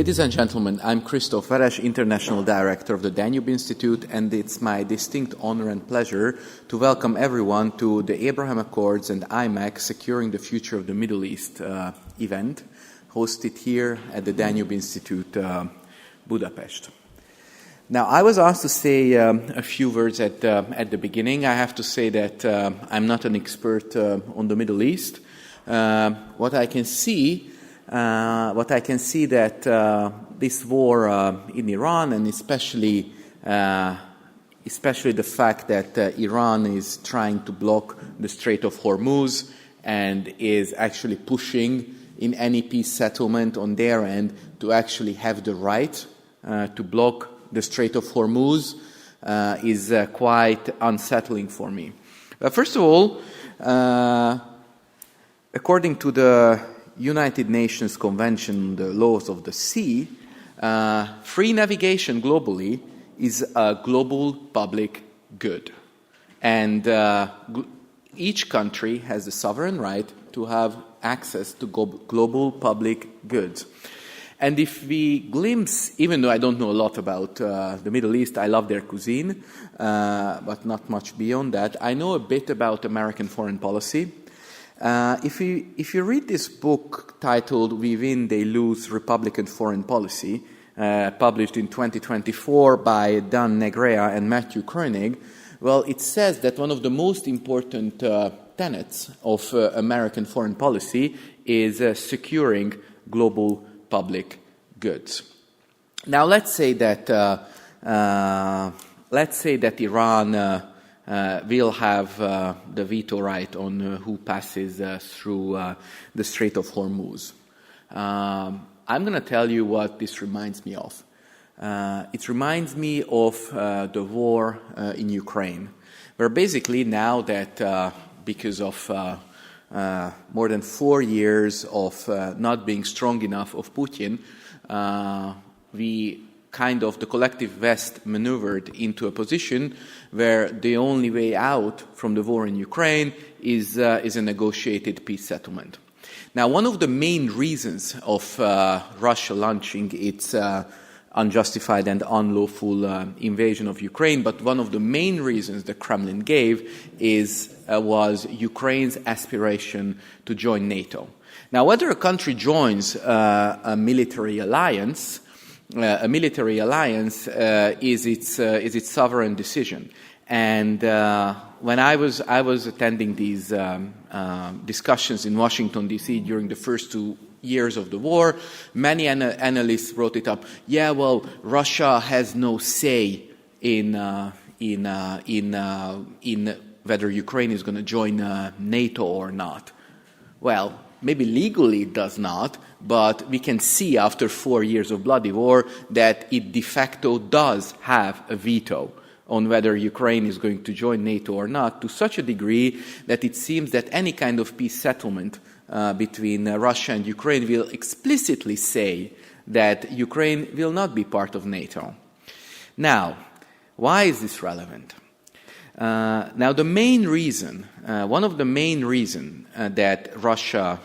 Ladies and gentlemen, I'm Christoph Veres, International Director of the Danube Institute, and it's my distinct honor and pleasure to welcome everyone to the Abraham Accords and IMEC Securing the Future of the Middle East event, hosted here at the Danube Institute, Budapest. Now, I was asked to say a few words at the beginning. I have to say that I'm not an expert on the Middle East. What I can see that this war in Iran, and especially the fact that Iran is trying to block the Strait of Hormuz and is actually pushing in any peace settlement on their end to actually have the right to block the Strait of Hormuz is quite unsettling for me. First of all, according to the United Nations Convention on the Laws of the Sea, free navigation globally is a global public good. And each country has the sovereign right to have access to global public goods. And if we glimpse, even though I don't know a lot about the Middle East, I love their cuisine, but not much beyond that, I know a bit about American foreign policy. If you read this book titled We Win, They Lose, Republican Foreign Policy, published in 2024 by Dan Negrea and Matthew Koenig, well, it says that one of the most important tenets of American foreign policy is securing global public goods. Now, let's say that Iran will have the veto right on who passes through the Strait of Hormuz. I'm going to tell you what this reminds me of. It reminds me of the war in Ukraine, where basically now that because of more than 4 years of not being strong enough of Putin, the collective West maneuvered into a position where the only way out from the war in Ukraine is a negotiated peace settlement. Now, one of the main reasons of Russia launching its unjustified and unlawful invasion of Ukraine, but one of the main reasons the Kremlin gave was Ukraine's aspiration to join NATO. Now, whether a country joins a military alliance is its sovereign decision. And when I was attending these discussions in Washington, D.C. during the first 2 years of the war, many analysts brought it up. Yeah, well, Russia has no say in whether Ukraine is going to join NATO or not. Well, maybe legally it does not, but we can see after 4 years of bloody war that it de facto does have a veto on whether Ukraine is going to join NATO or not, to such a degree that it seems that any kind of peace settlement between Russia and Ukraine will explicitly say that Ukraine will not be part of NATO. Now, why is this relevant? Now, the main reason, one of the main reasons that Russia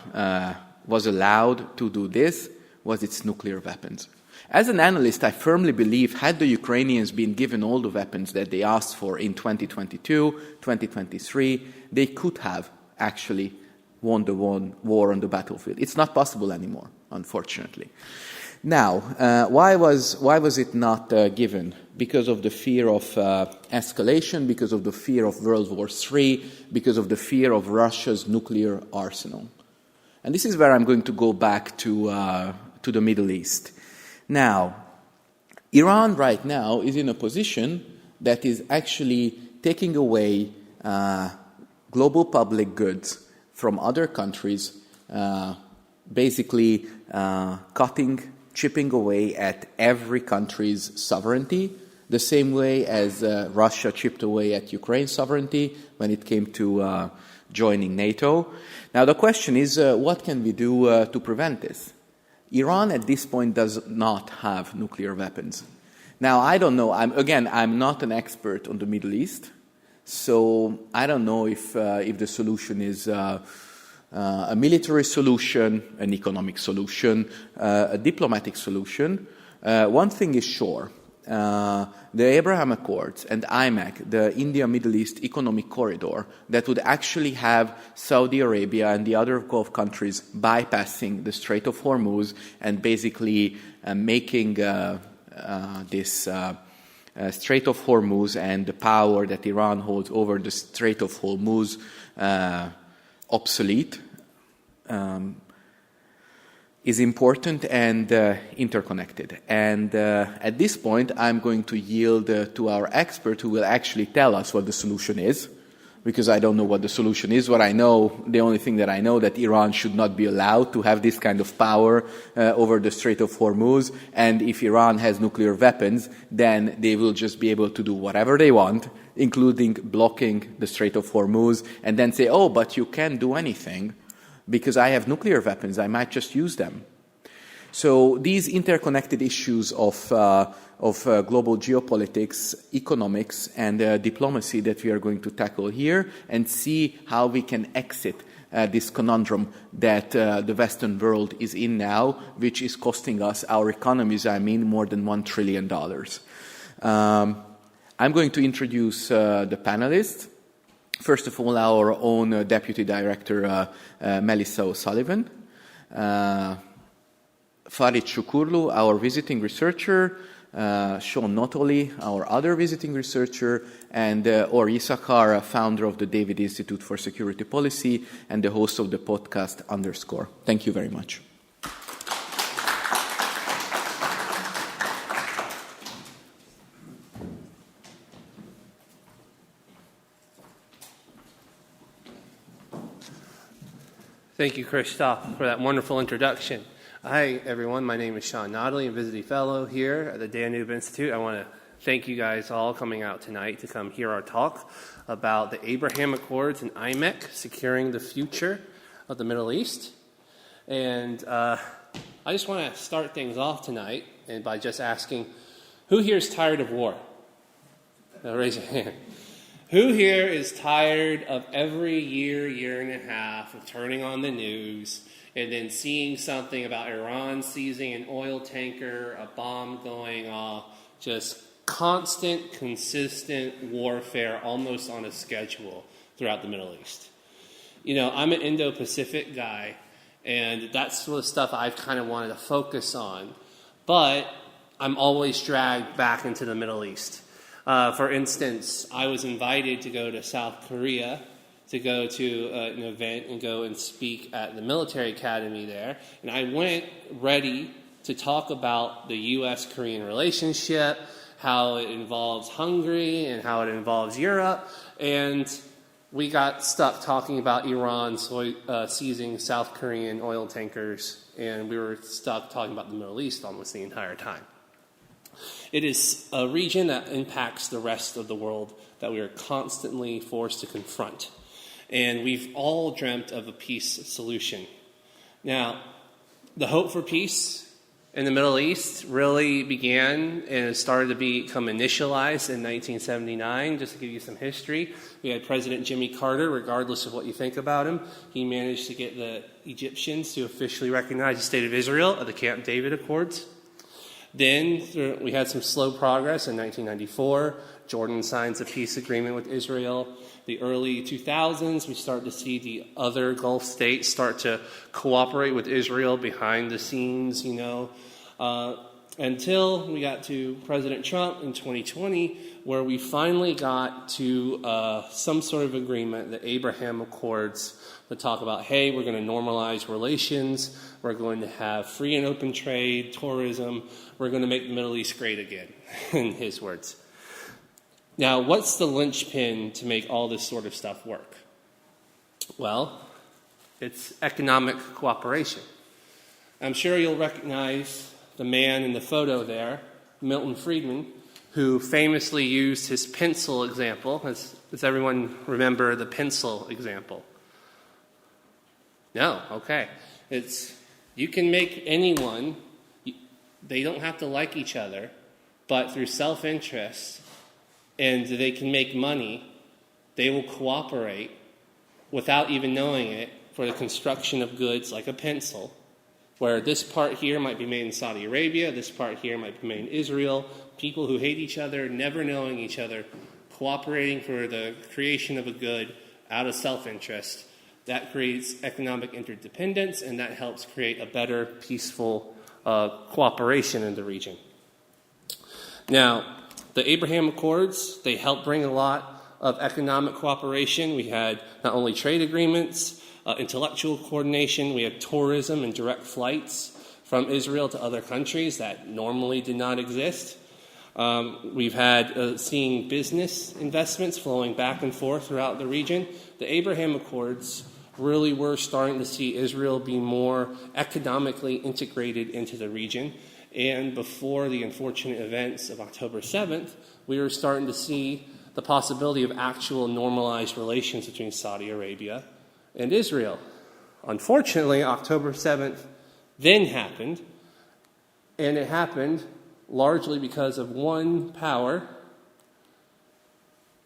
was allowed to do this was its nuclear weapons. As an analyst, I firmly believe had the Ukrainians been given all the weapons that they asked for in 2022, 2023, they could have actually won the war on the battlefield. It's not possible anymore, unfortunately. Now, why was it not given? Because of the fear of escalation, because of the fear of World War III, because of the fear of Russia's nuclear arsenal. And this is where I'm going to go back to the Middle East. Now, Iran right now is in a position that is actually taking away global public goods from other countries, basically chipping away at every country's sovereignty, the same way as Russia chipped away at Ukraine's sovereignty when it came to joining NATO. Now, the question is, what can we do to prevent this? Iran at this point does not have nuclear weapons. Now, I don't know. I'm not an expert on the Middle East, so I don't know if the solution is A military solution, an economic solution, a diplomatic solution. One thing is sure. The Abraham Accords and IMEC, the India-Middle East Economic Corridor, that would actually have Saudi Arabia and the other Gulf countries bypassing the Strait of Hormuz and basically making this Strait of Hormuz and the power that Iran holds over the Strait of Hormuz obsolete, is important and interconnected. And at this point, I'm going to yield to our expert who will actually tell us what the solution is, because I don't know what the solution is. What I know, the only thing that I know, that Iran should not be allowed to have this kind of power over the Strait of Hormuz, and if Iran has nuclear weapons, then they will just be able to do whatever they want, including blocking the Strait of Hormuz, and then say, oh, but you can't do anything because I have nuclear weapons, I might just use them. So these interconnected issues of global geopolitics, economics, and diplomacy that we are going to tackle here and see how we can exit this conundrum that the Western world is in now, which is costing us, our economies, more than $1 trillion. I'm going to introduce the panelists. First of all, our own Deputy Director, Melissa O'Sullivan. Farid Shukurlu, our visiting researcher. Sean Notoli, our other visiting researcher. And Or Issachar, founder of the David Institute for Security Policy and the host of the podcast Underscore. Thank you very much. Thank you, Christoph, for that wonderful introduction. Hi, everyone. My name is Sean Notley, a visiting fellow here at the Danube Institute. I want to thank you guys all coming out tonight to come hear our talk about the Abraham Accords and IMEC, securing the future of the Middle East. And I just want to start things off tonight and by just asking, who here is tired of war? Now raise your hand. Who here is tired of every year and a half of turning on the news and then seeing something about Iran seizing an oil tanker, a bomb going off, just constant, consistent warfare almost on a schedule throughout the Middle East? You know, I'm an Indo-Pacific guy, and that's the stuff I've kind of wanted to focus on, but I'm always dragged back into the Middle East. For instance, I was invited to go to South Korea to go to an event and go and speak at the military academy there. And I went ready to talk about the U.S.-Korean relationship, how it involves Hungary and how it involves Europe. And we got stuck talking about Iran seizing South Korean oil tankers, and we were stuck talking about the Middle East almost the entire time. It is a region that impacts the rest of the world that we are constantly forced to confront. And we've all dreamt of a peace solution. Now, the hope for peace in the Middle East really began and started to become initialized in 1979. Just to give you some history, we had President Jimmy Carter. Regardless of what you think about him, he managed to get the Egyptians to officially recognize the State of Israel at the Camp David Accords. Then we had some slow progress in 1994. Jordan signs a peace agreement with Israel. The early 2000s, we start to see the other Gulf states start to cooperate with Israel behind the scenes, until we got to President Trump in 2020, where we finally got to some sort of agreement, the Abraham Accords, that talk about, hey, we're going to normalize relations, we're going to have free and open trade, tourism, we're going to make the Middle East great again, in his words. Now, what's the linchpin to make all this sort of stuff work? Well, it's economic cooperation. I'm sure you'll recognize the man in the photo there, Milton Friedman, who famously used his pencil example. Does everyone remember the pencil example? No? Okay. You can make anyone, they don't have to like each other, but through self-interest, and they can make money, they will cooperate without even knowing it for the construction of goods like a pencil, where this part here might be made in Saudi Arabia, this part here might be made in Israel, people who hate each other, never knowing each other, cooperating for the creation of a good out of self-interest. That creates economic interdependence, and that helps create a better, peaceful cooperation in the region. Now, the Abraham Accords, they helped bring a lot of economic cooperation. We had not only trade agreements, intellectual coordination, we had tourism and direct flights from Israel to other countries that normally did not exist. We've had seeing business investments flowing back and forth throughout the region. The Abraham Accords really were starting to see Israel be more economically integrated into the region. And before the unfortunate events of October 7th, we were starting to see the possibility of actual normalized relations between Saudi Arabia and Israel. Unfortunately, October 7th then happened, and it happened largely because of one power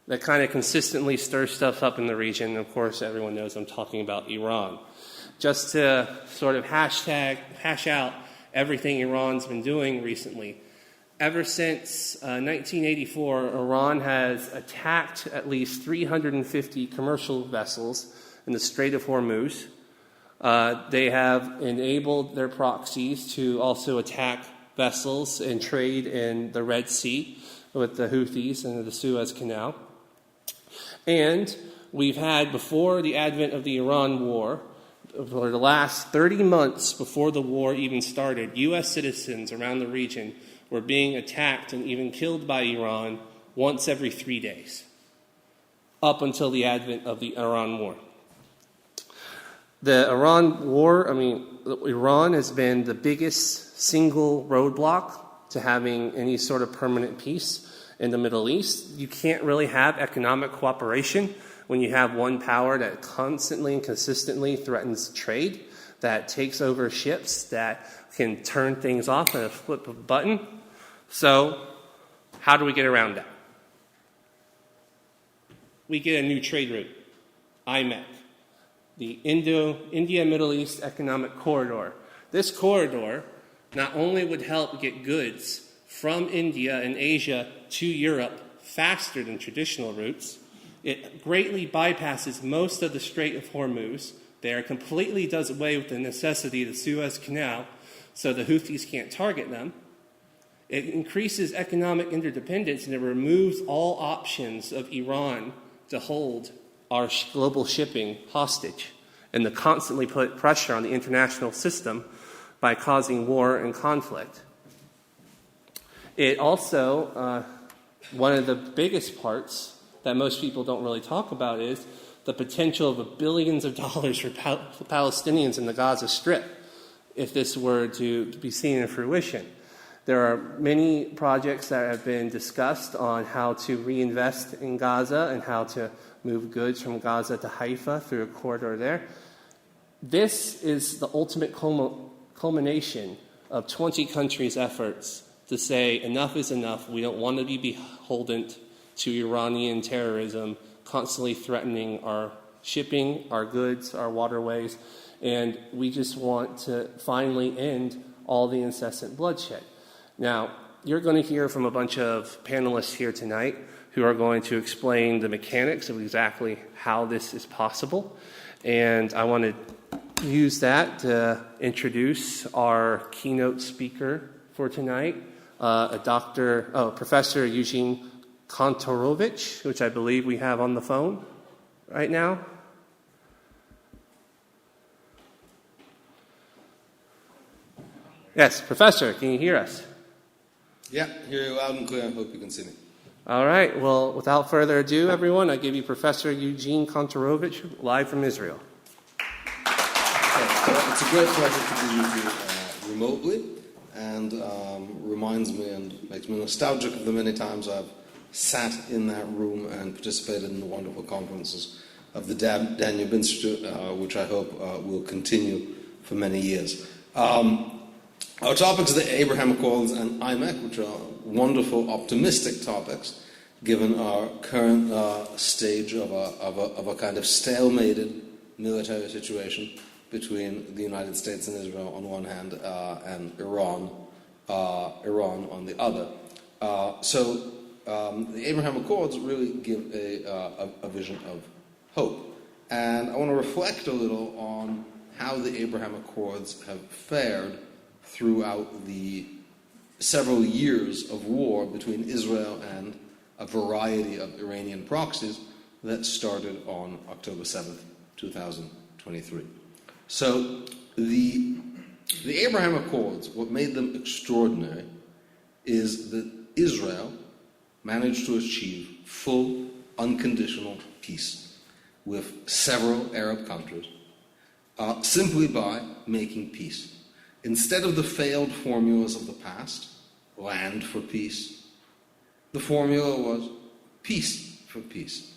that kind of consistently stirs stuff up in the region. Of course, everyone knows I'm talking about Iran. Just to sort of hash out everything Iran's been doing recently. Ever since 1984, Iran has attacked at least 350 commercial vessels in the Strait of Hormuz. They have enabled their proxies to also attack vessels and trade in the Red Sea with the Houthis and the Suez Canal. And we've had, before the advent of the Iran war, for the last 30 months before the war even started, U.S. citizens around the region were being attacked and even killed by Iran once every 3 days, up until the advent of the Iran war. The Iran war, Iran has been the biggest single roadblock to having any sort of permanent peace in the Middle East. You can't really have economic cooperation when you have one power that constantly and consistently threatens trade, that takes over ships, that can turn things off at a flip of a button. So, how do we get around that? We get a new trade route, IMEC, the India-Middle East Economic Corridor. This corridor not only would help get goods from India and Asia to Europe faster than traditional routes, it greatly bypasses most of the Strait of Hormuz. There completely does away with the necessity of the Suez Canal, so the Houthis can't target them. It increases economic interdependence, and it removes all options of Iran to hold our global shipping hostage and to constantly put pressure on the international system by causing war and conflict. It also, one of the biggest parts that most people don't really talk about is the potential of billions of dollars for Palestinians in the Gaza Strip if this were to be seen in fruition. There are many projects that have been discussed on how to reinvest in Gaza and how to move goods from Gaza to Haifa through a corridor there. This is the ultimate culmination of 20 countries' efforts to say enough is enough. We don't want to be beholden to Iranian terrorism constantly threatening our shipping, our goods, our waterways, and we just want to finally end all the incessant bloodshed. Now, you're going to hear from a bunch of panelists here tonight who are going to explain the mechanics of exactly how this is possible, and I want to use that to introduce our keynote speaker for tonight, Professor Eugene Kontorovich, which I believe we have on the phone right now. Yes, Professor, can you hear us? Yeah, hear you loud and clear. I hope you can see me. All right. Well, without further ado, everyone, I give you Professor Eugene Kontorovich, live from Israel. It's a great pleasure to be with you remotely, and reminds me and makes me nostalgic of the many times I've sat in that room and participated in the wonderful conferences of the Danube Institute, which I hope will continue for many years. Our topics are the Abraham Accords and IMEC, which are wonderful, optimistic topics, given our current stage of a kind of stalemated military situation between the United States and Israel on one hand and Iran on the other. The Abraham Accords really give a vision of hope. And I want to reflect a little on how the Abraham Accords have fared throughout the several years of war between Israel and a variety of Iranian proxies that started on October 7th, 2023. So the Abraham Accords, what made them extraordinary is that Israel managed to achieve full, unconditional peace with several Arab countries simply by making peace. Instead of the failed formulas of the past, land for peace, the formula was peace for peace.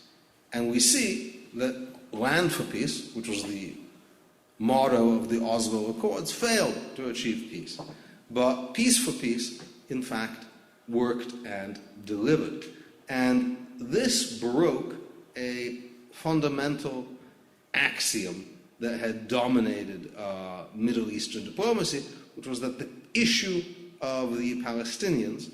And we see that land for peace, which was the motto of the Oslo Accords, failed to achieve peace. But peace for peace, in fact, worked and delivered. And this broke a fundamental axiom that had dominated Middle Eastern diplomacy, which was that the issue of the Palestinians,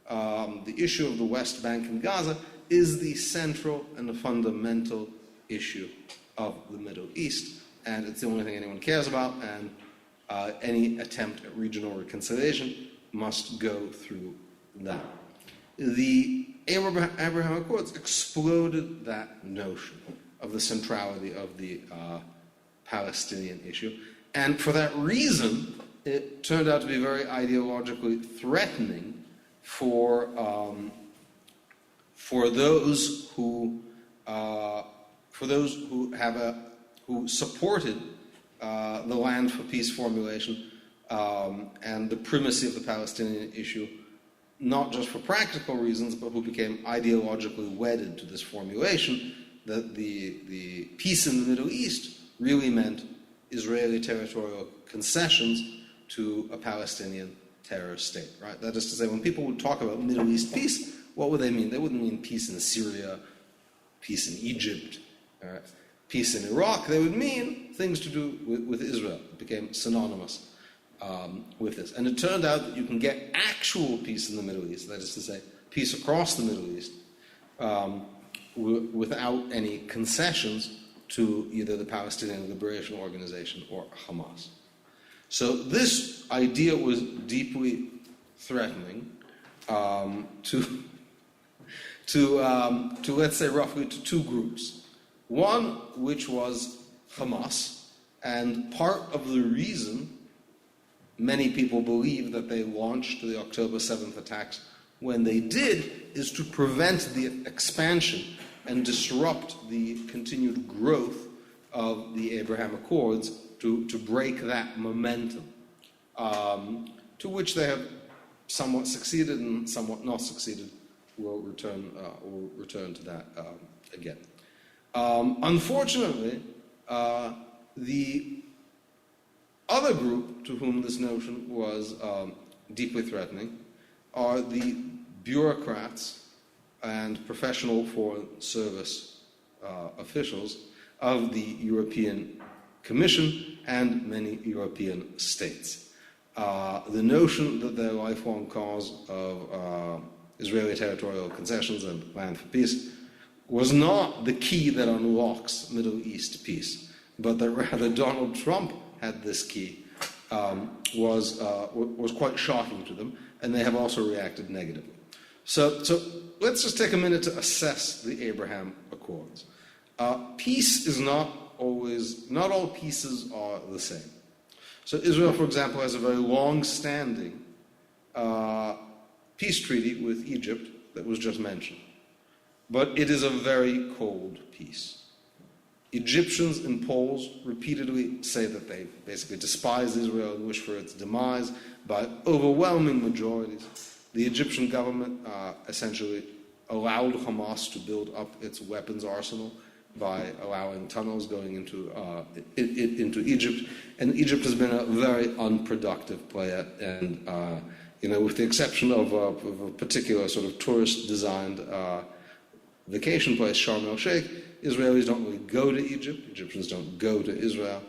the issue of the West Bank and Gaza, is the central and the fundamental issue of the Middle East. And it's the only thing anyone cares about, and any attempt at regional reconciliation must go through that. The Abraham Accords exploded that notion of the centrality of the Palestinian issue, and for that reason, it turned out to be very ideologically threatening for those who supported the land for peace formulation and the primacy of the Palestinian issue, not just for practical reasons, but who became ideologically wedded to this formulation, that the peace in the Middle East really meant Israeli territorial concessions to a Palestinian terror state, right? That is to say, when people would talk about Middle East peace, what would they mean? They wouldn't mean peace in Syria, peace in Egypt, peace in Iraq. They would mean things to do with Israel. It became synonymous with this. And it turned out that you can get actual peace in the Middle East, that is to say, peace across the Middle East, without any concessions to either the Palestinian Liberation Organization or Hamas. So this idea was deeply threatening to let's say roughly to two groups. One, which was Hamas, and part of the reason many people believe that they launched the October 7th attacks when they did is to prevent the expansion and disrupt the continued growth of the Abraham Accords, to break that momentum, to which they have somewhat succeeded and somewhat not succeeded. We'll return to that again. Unfortunately, the other group to whom this notion was deeply threatening are the bureaucrats and professional foreign service officials of the European Commission and many European states. The notion that their lifelong cause of Israeli territorial concessions and land for peace was not the key that unlocks Middle East peace, but that rather Donald Trump had this key, was quite shocking to them, and they have also reacted negatively. So let's just take a minute to assess the Abraham Accords. Peace is not all pieces are the same. So Israel, for example, has a very long-standing peace treaty with Egypt that was just mentioned. But it is a very cold peace. Egyptians and Poles repeatedly say that they basically despise Israel and wish for its demise by overwhelming majorities. The Egyptian government essentially allowed Hamas to build up its weapons arsenal by allowing tunnels going into Egypt, and Egypt has been a very unproductive player. And with the exception of a particular sort of tourist-designed vacation place, Sharm el-Sheikh. Israelis don't really go to Egypt. Egyptians don't go to Israel.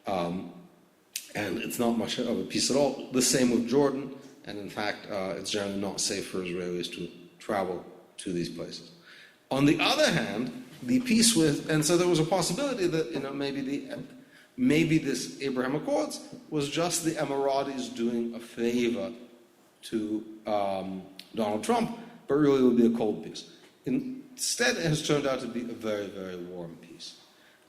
And it's not much of a peace at all. The same with Jordan. And in fact, it's generally not safe for Israelis to travel to these places. On the other hand, the peace with, and so there was a possibility that, maybe this Abraham Accords was just the Emiratis doing a favor to Donald Trump, but really it would be a cold peace. Instead, it has turned out to be a very, very warm peace.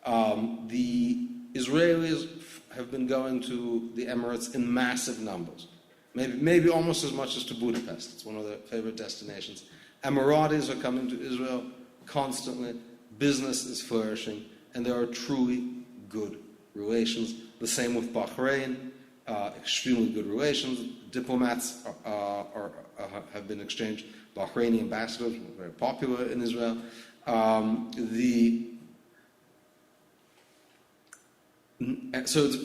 The Israelis have been going to the Emirates in massive numbers, maybe almost as much as to Budapest. It's one of their favorite destinations. Emiratis are coming to Israel constantly. Business is flourishing, and there are truly good relations. The same with Bahrain, extremely good relations. Diplomats have been exchanged. Bahraini ambassadors were very popular in Israel.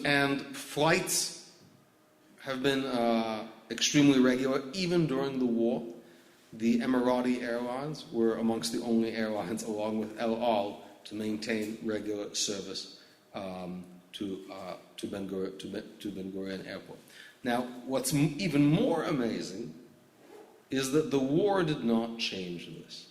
And flights have been extremely regular, even during the war. The Emirati airlines were amongst the only airlines, along with El Al, to maintain regular service to Ben Gurion Airport. Now, what's even more amazing is that the war did not change this.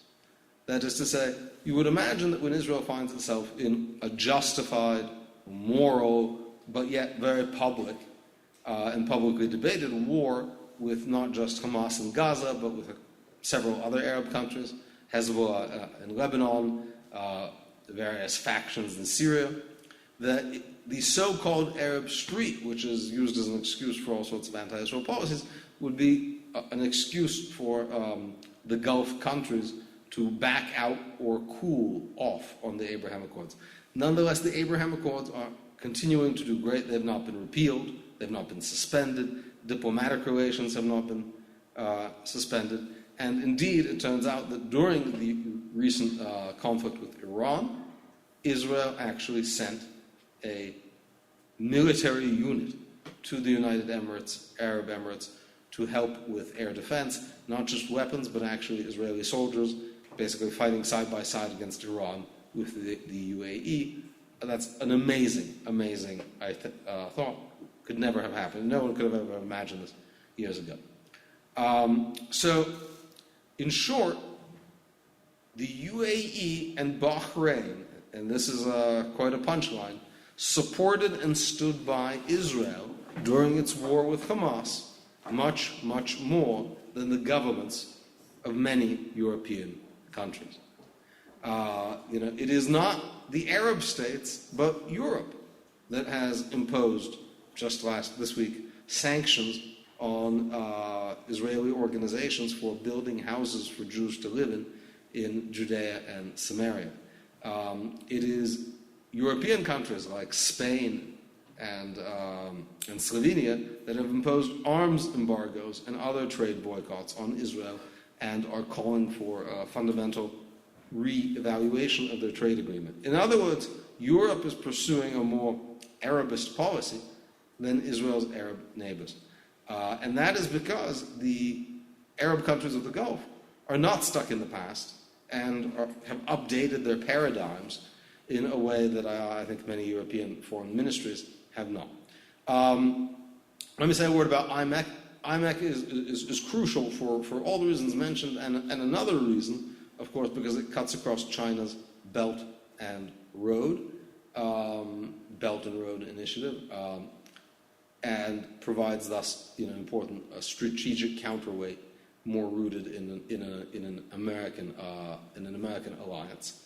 That is to say, you would imagine that when Israel finds itself in a justified, moral, but yet very public and publicly debated war with not just Hamas in Gaza, but with several other Arab countries, Hezbollah in Lebanon, various factions in Syria, that the so-called Arab Street, which is used as an excuse for all sorts of anti-Israel policies, would be an excuse for the Gulf countries to back out or cool off on the Abraham Accords. Nonetheless, the Abraham Accords are continuing to do great. They've not been repealed. They've not been suspended. Diplomatic relations have not been suspended. And indeed, it turns out that during the recent conflict with Iran, Israel actually sent a military unit to the United Emirates, Arab Emirates, to help with air defense, not just weapons, but actually Israeli soldiers, basically fighting side by side against Iran with the UAE. That's an amazing thought. Could never have happened. No one could have ever imagined this years ago. So, in short, the UAE and Bahrain, and this is quite a punchline, supported and stood by Israel during its war with Hamas much, much more than the governments of many European countries. It is not the Arab states, but Europe that has imposed, just this week, sanctions on Israeli organizations for building houses for Jews to live in Judea and Samaria. It is European countries like Spain and Slovenia that have imposed arms embargoes and other trade boycotts on Israel and are calling for a fundamental re-evaluation of their trade agreement. In other words, Europe is pursuing a more Arabist policy than Israel's Arab neighbors. And that is because the Arab countries of the Gulf are not stuck in the past and have updated their paradigms in a way that I think many European foreign ministries have not. Let me say a word about IMEC. IMEC is crucial for all the reasons mentioned, and another reason, of course, because it cuts across China's Belt and Road Initiative, and provides thus important strategic counterweight, more rooted in an American alliance.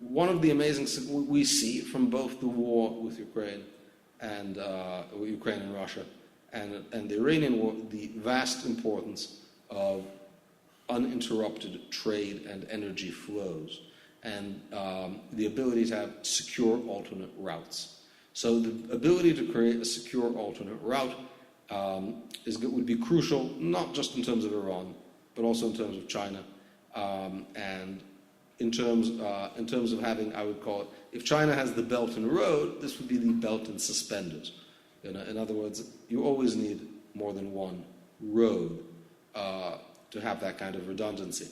One of the amazing things we see from both the war with Ukraine and Russia and the Iranian war, the vast importance of uninterrupted trade and energy flows, and the ability to have secure alternate routes. So the ability to create a secure alternate route would be crucial, not just in terms of Iran, but also in terms of China, and in terms of having, I would call it, if China has the Belt and Road, this would be the belt and suspenders. In other words, you always need more than one road to have that kind of redundancy.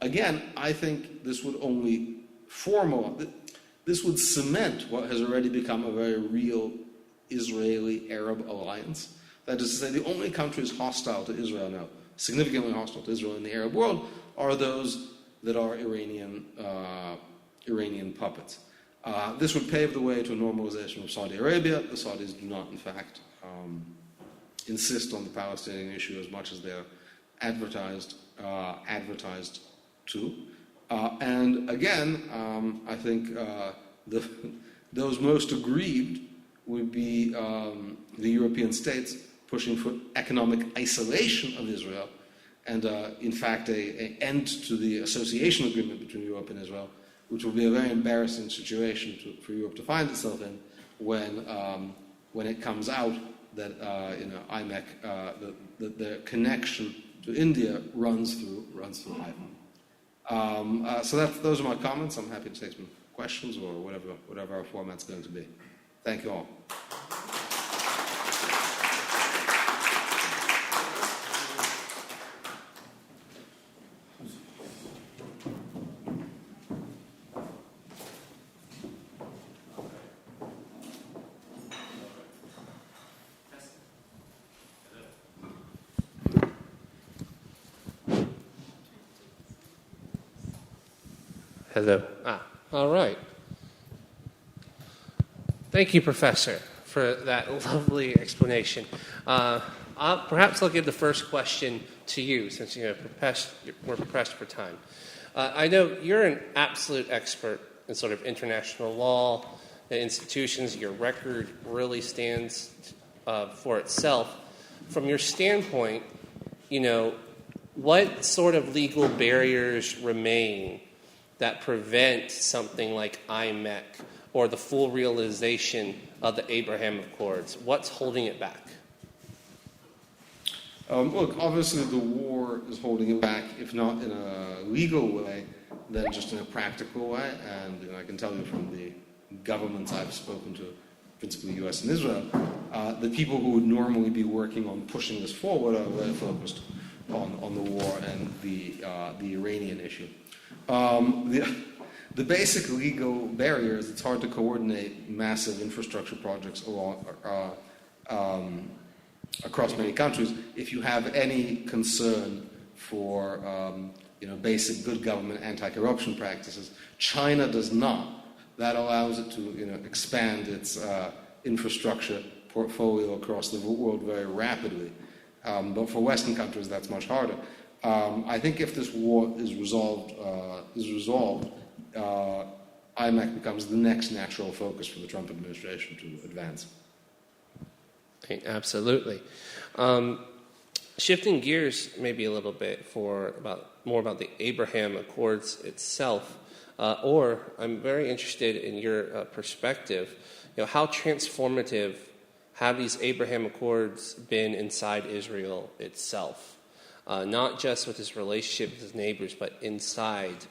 Again, I think this would only this would cement what has already become a very real Israeli-Arab alliance. That is to say, the only countries hostile to Israel now, significantly hostile to Israel in the Arab world, are those that are Iranian puppets. This would pave the way to a normalization of Saudi Arabia. The Saudis do not, in fact, insist on the Palestinian issue as much as they're advertised to. And again, I think those most aggrieved would be the European states pushing for economic isolation of Israel and, in fact, an end to the association agreement between Europe and Israel, which will be a very embarrassing situation for Europe to find itself in when it comes out that IMEC, the connection to India runs through Haifa. So those are my comments. I'm happy to take some questions or whatever our format's going to be. Thank you all. Hello. All right. Thank you, Professor, for that lovely explanation. Perhaps I'll give the first question to you, since we're pressed for time. I know you're an absolute expert in sort of international law and institutions. Your record really stands for itself. From your standpoint, what sort of legal barriers remain that prevent something like IMEC or the full realization of the Abraham Accords? What's holding it back? Look, obviously the war is holding it back, if not in a legal way, then just in a practical way. And I can tell you from the governments I've spoken to, principally U.S. and Israel, the people who would normally be working on pushing this forward are very focused on the war and the Iranian issue. The basic legal barrier is it's hard to coordinate massive infrastructure projects across many countries if you have any concern for basic good government anti-corruption practices. China does not. That allows it to expand its infrastructure portfolio across the world very rapidly. But for Western countries, that's much harder. I think if this war is resolved, IMEC becomes the next natural focus for the Trump administration to advance. Okay, absolutely. Shifting gears maybe a little bit more about the Abraham Accords itself, or I'm very interested in your perspective. How transformative have these Abraham Accords been inside Israel itself? Not just with his relationship with his neighbors, but inside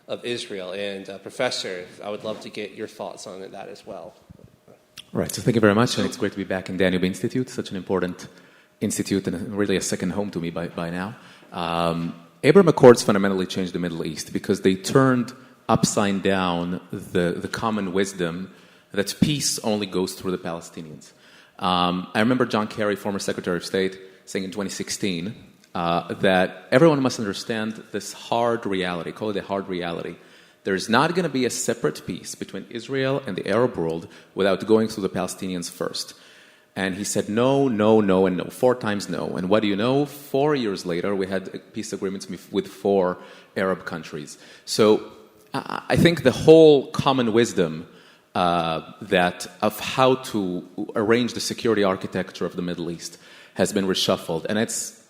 of Israel. And Professor, I would love to get your thoughts on that as well. Right, so thank you very much, and it's great to be back in Danube Institute, such an important institute and really a second home to me by now. Abraham Accords fundamentally changed the Middle East because they turned upside down the common wisdom that peace only goes through the Palestinians. I remember John Kerry, former Secretary of State, saying in 2016 that everyone must understand this hard reality, call it a hard reality. There's not going to be a separate peace between Israel and the Arab world without going through the Palestinians first. And he said no, no, no, and no, 4 times no. And what do you know? 4 years later, we had peace agreements with 4 Arab countries. So I think the whole common wisdom that of how to arrange the security architecture of the Middle East has been reshuffled. And it's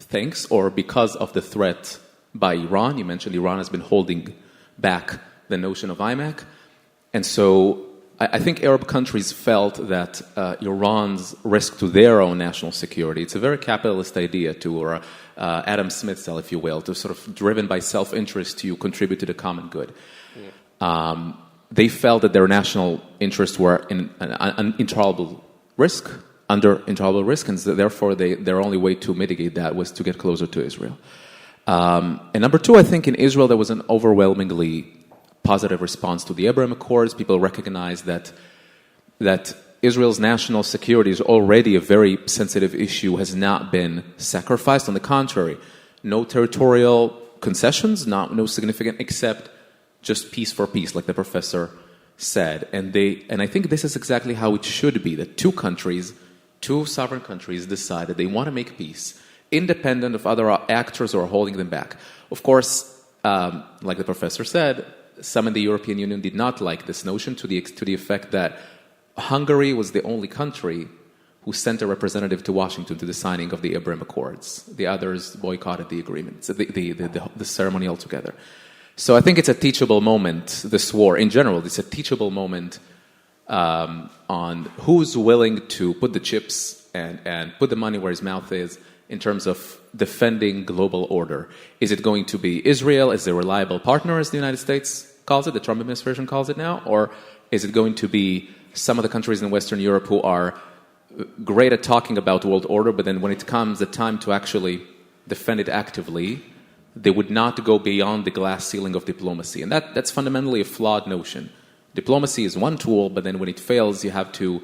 thanks or because of the threat by Iran. You mentioned Iran has been holding back the notion of IMEC. And so I think Arab countries felt that Iran's risk to their own national security, it's a very capitalist idea or Adam Smith style, if you will, to sort of driven by self-interest to contribute to the common good. They felt that their national interests were in an intolerable risk, under intolerable risk, and therefore their only way to mitigate that was to get closer to Israel. And number two, I think in Israel there was an overwhelmingly positive response to the Abraham Accords. People recognize that Israel's national security is already a very sensitive issue, has not been sacrificed. On the contrary, no territorial concessions, no significant, except just peace for peace, like the professor said. And I think this is exactly how it should be, that two sovereign countries decide that they want to make peace, independent of other actors who are holding them back. Of course, like the professor said, some in the European Union did not like this notion to the effect that Hungary was the only country who sent a representative to Washington to the signing of the Abraham Accords. The others boycotted the agreement, the ceremony altogether. So I think it's a teachable moment, this war in general. It's a teachable moment on who's willing to put the chips and put the money where his mouth is in terms of defending global order. Is it going to be Israel as a reliable partner, as the United States calls it, the Trump administration calls it now, or is it going to be some of the countries in Western Europe who are great at talking about world order, but then when it comes the time to actually defend it actively, they would not go beyond the glass ceiling of diplomacy. And that's fundamentally a flawed notion. Diplomacy is one tool, but then when it fails, you have to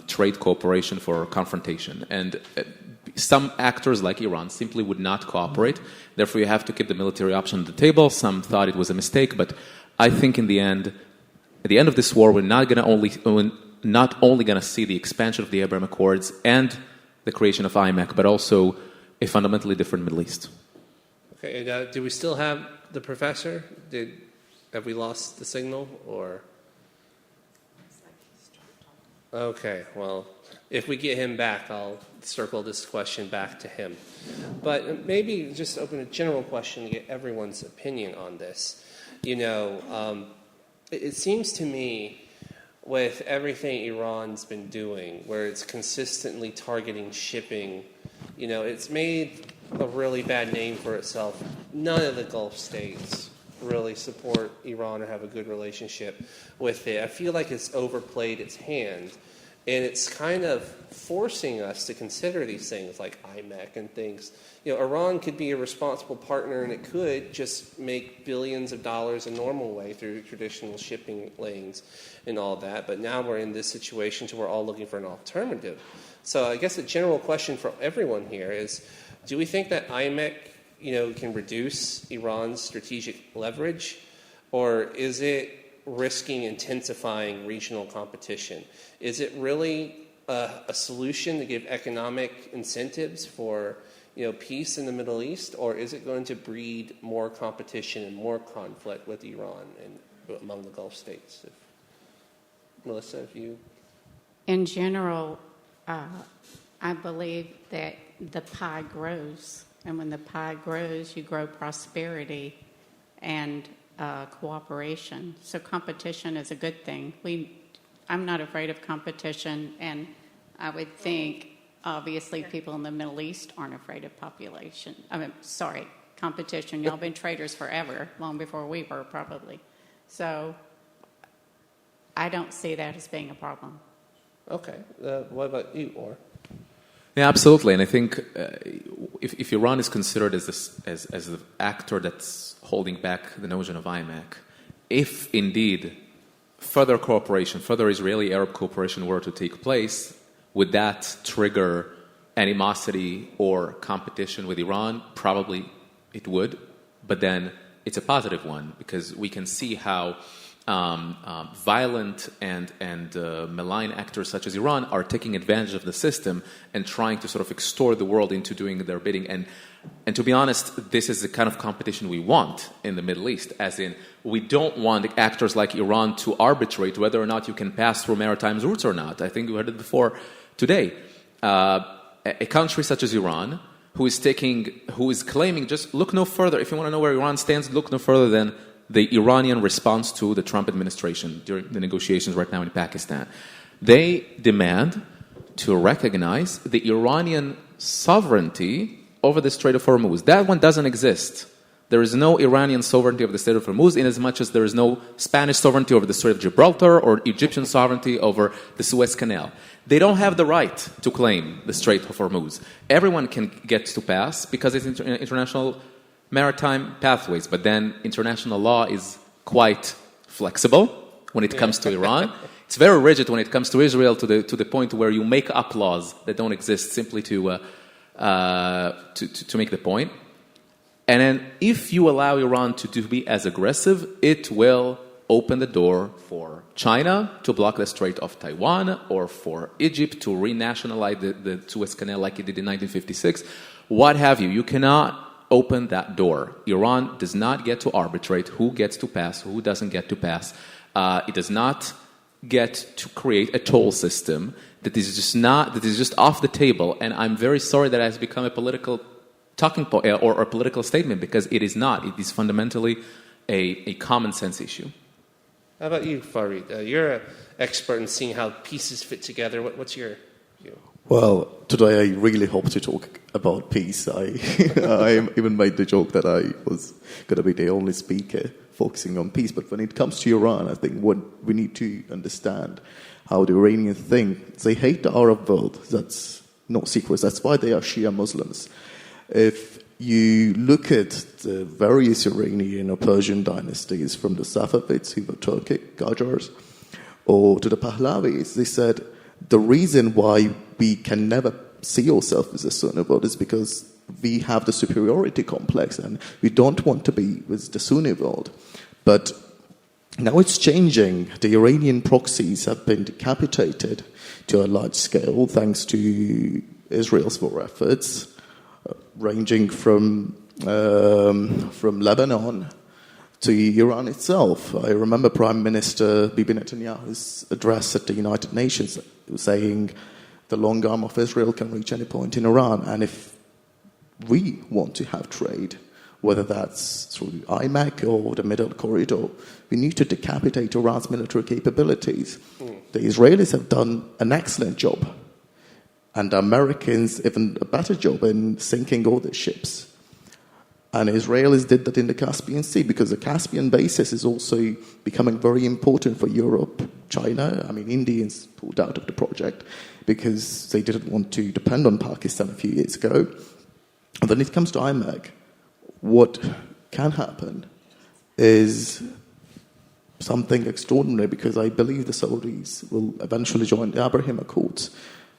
trade cooperation for confrontation. And some actors like Iran simply would not cooperate. Therefore, you have to keep the military option on the table. Some thought it was a mistake, but I think in the end, at the end of this war, we're not only going to see the expansion of the Abraham Accords and the creation of IMEC, but also a fundamentally different Middle East. Okay, and do we still have the professor? Have we lost the signal, or? Okay, well, if we get him back, I'll circle this question back to him. But maybe just open a general question to get everyone's opinion on this. It seems to me, with everything Iran's been doing, where it's consistently targeting shipping, it's made a really bad name for itself. None of the Gulf states really support Iran or have a good relationship with it. I feel like it's overplayed its hand, and it's kind of forcing us to consider these things like IMEC and things. Iran could be a responsible partner, and it could just make billions of dollars a normal way through traditional shipping lanes and all that. But now we're in this situation to we're all looking for an alternative. So I guess the general question for everyone here is, do we think that IMEC, can reduce Iran's strategic leverage, or is it risking intensifying regional competition? Is it really a solution to give economic incentives for peace in the Middle East, or is it going to breed more competition and more conflict with Iran and among the Gulf states? Melissa, if you... In general, I believe that the pie grows, and when the pie grows, you grow prosperity and cooperation. So competition is a good thing. I'm not afraid of competition, and I would think, obviously, people in the Middle East aren't afraid of competition. Y'all been traders forever, long before we were, probably. So I don't see that as being a problem. Okay. What about you, Or? Yeah, absolutely. And I think if Iran is considered as the actor that's holding back the notion of IMEC, if indeed further cooperation, further Israeli-Arab cooperation were to take place, would that trigger animosity or competition with Iran? Probably it would, but then it's a positive one, because we can see how violent and malign actors such as Iran are taking advantage of the system and trying to sort of extort the world into doing their bidding. And to be honest, this is the kind of competition we want in the Middle East, as in we don't want actors like Iran to arbitrate whether or not you can pass through maritime routes or not. I think we heard it before today. A country such as Iran, who is claiming, just look no further, if you want to know where Iran stands, look no further than the Iranian response to the Trump administration during the negotiations right now in Pakistan. They demand to recognize the Iranian sovereignty over the Strait of Hormuz. That one doesn't exist. There is no Iranian sovereignty over the Strait of Hormuz, in as much as there is no Spanish sovereignty over the Strait of Gibraltar or Egyptian sovereignty over the Suez Canal. They don't have the right to claim the Strait of Hormuz. Everyone can get to pass because it's international maritime pathways, but then international law is quite flexible when it comes to Iran. It's very rigid when it comes to Israel, to the point where you make up laws that don't exist simply to make the point. And then if you allow Iran to be as aggressive, it will open the door for China to block the Strait of Taiwan, or for Egypt to renationalize the Suez Canal like it did in 1956. What have you. You cannot open that door. Iran does not get to arbitrate who gets to pass, who doesn't get to pass. It does not get to create a toll system that is just off the table. And I'm very sorry that it has become a political talking point or a political statement, because it is not. It is fundamentally a common sense issue. How about you, Farid? You're an expert in seeing how pieces fit together. What's your view? Well, today I really hope to talk about peace. I even made the joke that I was going to be the only speaker focusing on peace. But when it comes to Iran, I think what we need to understand how the Iranians think. They hate the Arab world. That's no secret. That's why they are Shia Muslims. If you look at the various Iranian or Persian dynasties, from the Safavids, who were Turkic Qajars, or to the Pahlavis, they said the reason why we can never see ourselves as a Sunni world is because we have the superiority complex and we don't want to be with the Sunni world. But now it's changing. The Iranian proxies have been decapitated to a large scale thanks to Israel's war efforts, ranging from Lebanon to Iran itself. I remember Prime Minister Bibi Netanyahu's address at the United Nations saying the long arm of Israel can reach any point in Iran. And if we want to have trade, whether that's through IMEC or the Middle Corridor, we need to decapitate Iran's military capabilities. The Israelis have done an excellent job, and the Americans even a better job in sinking all the ships. And Israelis did that in the Caspian Sea, because the Caspian basin is also becoming very important for Europe, China. I mean, Indians pulled out of the project because they didn't want to depend on Pakistan a few years ago. And when it comes to IMEC, what can happen is something extraordinary, because I believe the Saudis will eventually join the Abraham Accords.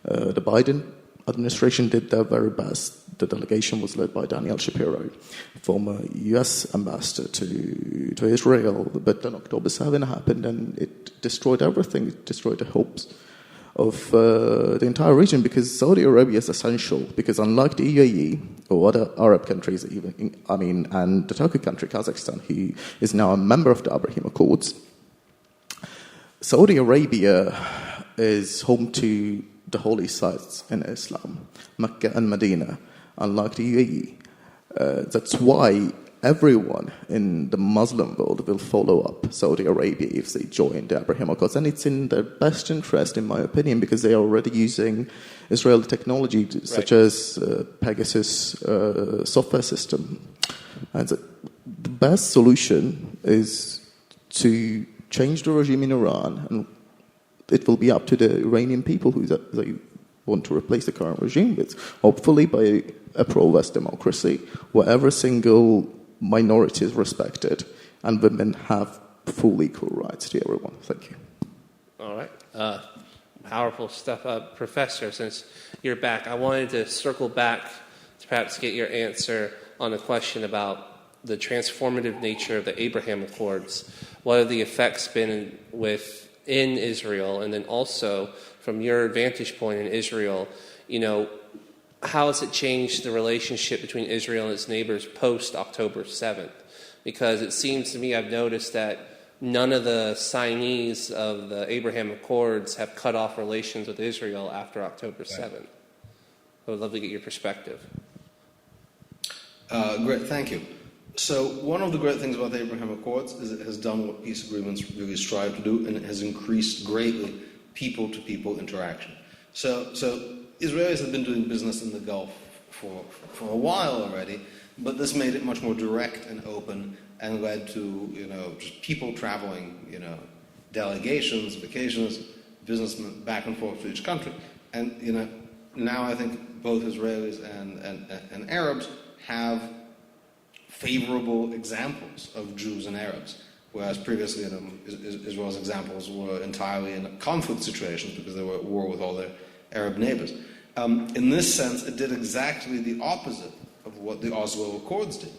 The Biden administration did their very best. The delegation was led by Daniel Shapiro, former U.S. ambassador to Israel. But then October 7 happened, and it destroyed everything. It destroyed the hopes of the entire region, because Saudi Arabia is essential. Because unlike the UAE or other Arab countries, and the Turkic country, Kazakhstan, who is now a member of the Abraham Accords, Saudi Arabia is home to the holy sites in Islam, Mecca and Medina, unlike the UAE. That's why everyone in the Muslim world will follow up Saudi Arabia if they join the Abraham Accords. And it's in their best interest, in my opinion, because they are already using Israeli technology, such as Pegasus software system. And the best solution is to change the regime in Iran, and it will be up to the Iranian people who they want to replace the current regime with, hopefully by a pro-West democracy, where every single minority is respected and women have full equal rights to everyone. Thank you. All right. Powerful stuff. Professor, since you're back, I wanted to circle back to perhaps get your answer on a question about the transformative nature of the Abraham Accords. What have the effects been in Israel, and then also from your vantage point in Israel, how has it changed the relationship between Israel and its neighbors post October 7th? Because it seems to me, I've noticed that none of the signees of the Abraham Accords have cut off relations with Israel after October 7th. I would love to get your perspective. Great, thank you. So one of the great things about the Abraham Accords is it has done what peace agreements really strive to do, and it has increased greatly people-to-people interaction. So Israelis have been doing business in the Gulf for a while already. But this made it much more direct and open and led to, just people traveling, delegations, vacations, businessmen back and forth to each country. And, now I think both Israelis and Arabs have favorable examples of Jews and Arabs, whereas previously Israel's examples were entirely in conflict situations because they were at war with all their Arab neighbors. In this sense, it did exactly the opposite of what the Oslo Accords did.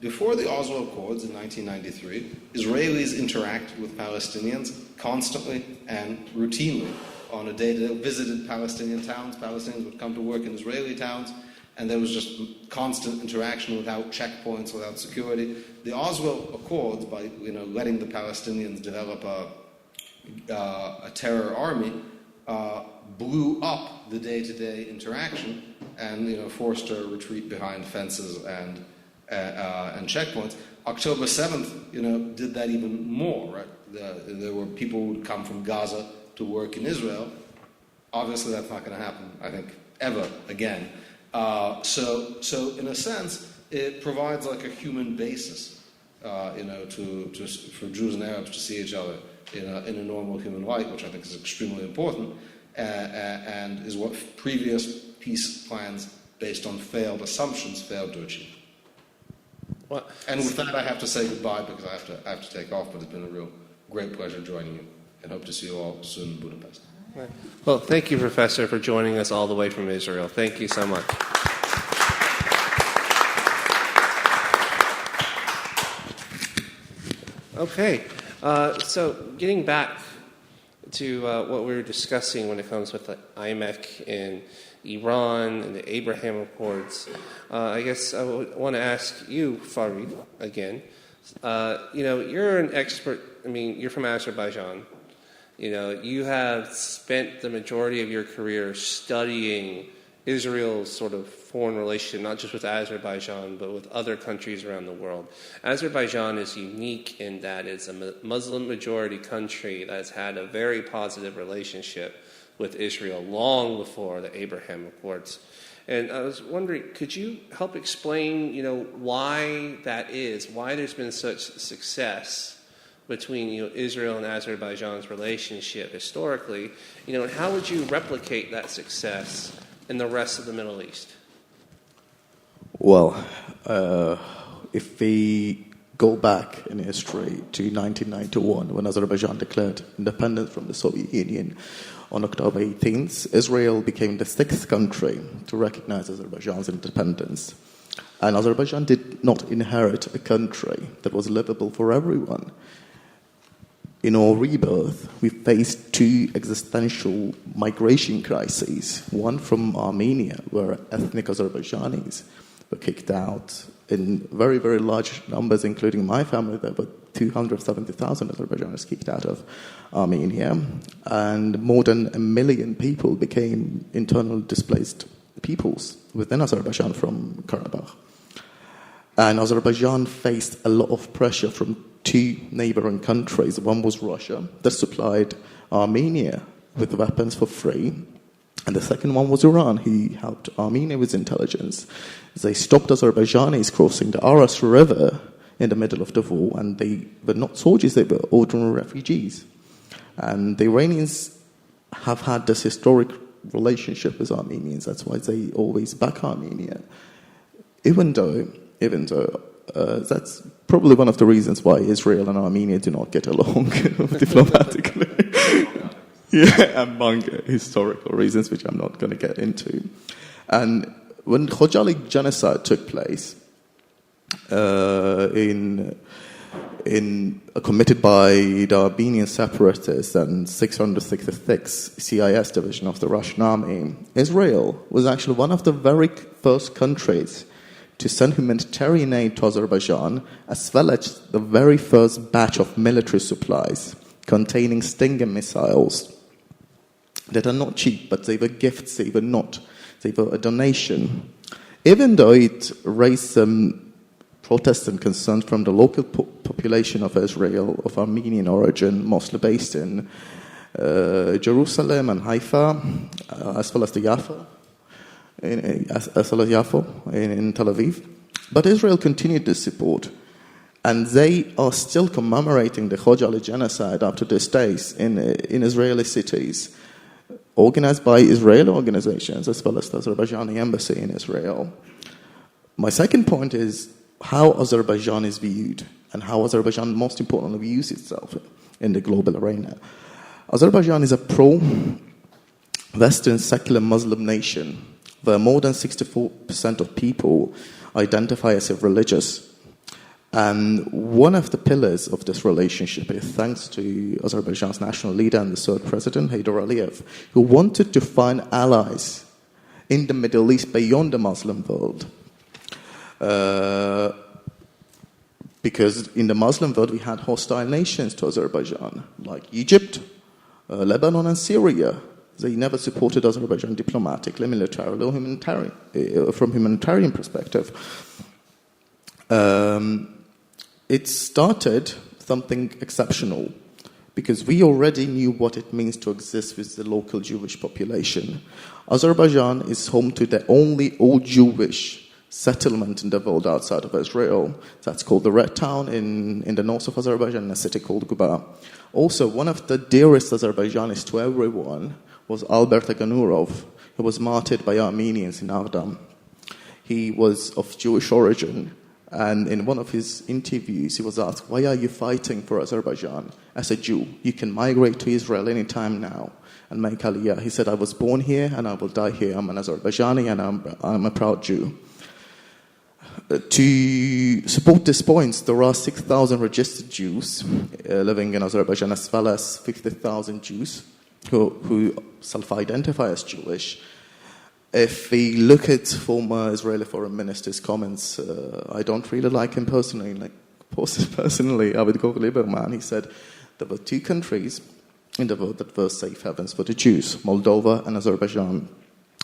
Before the Oslo Accords in 1993, Israelis interact with Palestinians constantly and routinely. On a day-to-day, visited Palestinian towns. Palestinians would come to work in Israeli towns, and there was just constant interaction without checkpoints, without security. The Oslo Accords, by letting the Palestinians develop a terror army, blew up the day-to-day interaction and forced a retreat behind fences and checkpoints. October 7th, did that even more. Right, there were people who would come from Gaza to work in Israel. Obviously, that's not going to happen, I think, ever again. So in a sense, it provides like a human basis, for Jews and Arabs to see each other in a normal human light, which I think is extremely important, and is what previous peace plans based on failed assumptions failed to achieve. Well, and with that, I have to say goodbye because I have to take off. But it's been a real great pleasure joining you, and hope to see you all soon in Budapest. Well, thank you, Professor, for joining us all the way from Israel. Thank you so much. Okay, so getting back to what we were discussing when it comes with the IMEC in Iran and the Abraham Accords, I guess I want to ask you, Farid, again. You're an expert. I mean, you're from Azerbaijan. You have spent the majority of your career studying Israel's sort of foreign relationship, not just with Azerbaijan, but with other countries around the world. Azerbaijan is unique in that it's a Muslim-majority country that's had a very positive relationship with Israel long before the Abraham Accords. And I was wondering, could you help explain, why that is, why there's been such success between Israel and Azerbaijan's relationship historically, and how would you replicate that success in the rest of the Middle East? Well, if we go back in history to 1991, when Azerbaijan declared independence from the Soviet Union on October 18th, Israel became the sixth country to recognize Azerbaijan's independence. And Azerbaijan did not inherit a country that was livable for everyone. In our rebirth, we faced two existential migration crises. One from Armenia, where ethnic Azerbaijanis were kicked out in very, very large numbers, including my family. There were 270,000 Azerbaijanis kicked out of Armenia, and more than 1 million people became internally displaced peoples within Azerbaijan from Karabakh. And Azerbaijan faced a lot of pressure from two neighboring countries. One was Russia, that supplied Armenia with weapons for free. And the second one was Iran, who helped Armenia with intelligence. They stopped Azerbaijanis crossing the Aras River in the middle of the war, and they were not soldiers, they were ordinary refugees. And the Iranians have had this historic relationship with Armenians. That's why they always back Armenia. Even though that's probably one of the reasons why Israel and Armenia do not get along diplomatically. Among historical reasons, which I'm not going to get into. And when Khojaly genocide took place, committed by the Armenian separatists and 666 CIS division of the Russian army, Israel was actually one of the very first countries to send humanitarian aid to Azerbaijan, as well as the very first batch of military supplies containing Stinger missiles that are not cheap, but they were gifts, they were a donation. Even though it raised some protests and concerns from the local population of Israel of Armenian origin, mostly based in Jerusalem and Haifa, as well as the Yaffo, in Tel Aviv. But Israel continued this support, and they are still commemorating the Khojaly genocide up to this day in Israeli cities, organized by Israeli organizations as well as the Azerbaijani embassy in Israel. My second point is how Azerbaijan is viewed and how Azerbaijan, most importantly, views itself in the global arena. Azerbaijan is a pro-Western secular Muslim nation where more than 64% of people identify as religious. And one of the pillars of this relationship is thanks to Azerbaijan's national leader and the third president, Heydar Aliyev, who wanted to find allies in the Middle East beyond the Muslim world. Because in the Muslim world we had hostile nations to Azerbaijan, like Egypt, Lebanon and Syria. They never supported Azerbaijan diplomatically, militarily, or from humanitarian perspective. It started something exceptional because we already knew what it means to exist with the local Jewish population. Azerbaijan is home to the only all Jewish settlement in the world outside of Israel. That's called the Red Town in the north of Azerbaijan, in a city called Guba. Also, one of the dearest Azerbaijanis to everyone was Albert Aganurov, who was martyred by Armenians in Ardam. He was of Jewish origin, and in one of his interviews, he was asked, "Why are you fighting for Azerbaijan as a Jew? You can migrate to Israel anytime now and make Aliyah." He said, "I was born here and I will die here. I'm an Azerbaijani and I'm a proud Jew." To support these points, there are 6,000 registered Jews living in Azerbaijan, as well as 50,000 Jews who self-identify as Jewish. If we look at former Israeli foreign minister's comments, I don't really like him personally. Personally, Avigdor Lieberman, he said there were two countries in the world that were safe havens for the Jews, Moldova and Azerbaijan.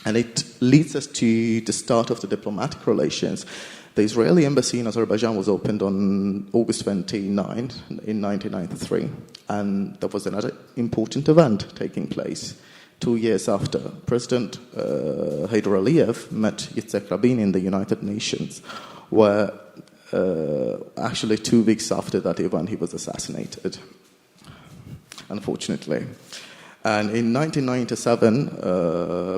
And it leads us to the start of the diplomatic relations. The Israeli embassy in Azerbaijan was opened on August 29 in 1993, and there was another important event taking place 2 years after. President Heydar Aliyev met Yitzhak Rabin in the United Nations, where actually 2 weeks after that event he was assassinated, unfortunately. And in 1997,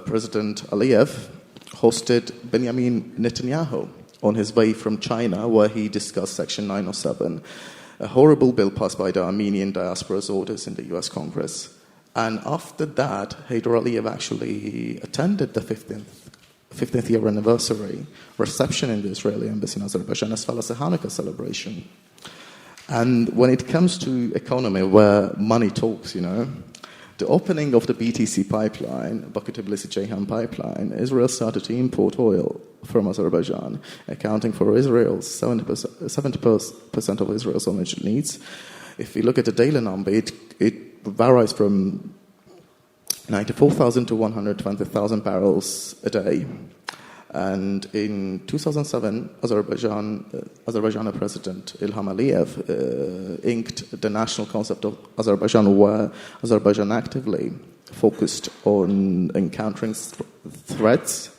President Aliyev hosted Benjamin Netanyahu on his way from China, where he discussed Section 907, a horrible bill passed by the Armenian diaspora's orders in the US Congress. And after that, Heydar Aliyev actually attended the 15th year anniversary reception in the Israeli embassy in Azerbaijan, as well as a Hanukkah celebration. And when it comes to economy, where money talks, the opening of the BTC pipeline, Baku-Tbilisi-Ceyhan pipeline, Israel started to import oil from Azerbaijan, accounting for Israel's 70% of Israel's energy needs. If we look at the daily number, it varies from 94,000 to 120,000 barrels a day. And in 2007, Azerbaijani President Ilham Aliyev inked the national concept of Azerbaijan, where Azerbaijan actively focused on encountering threats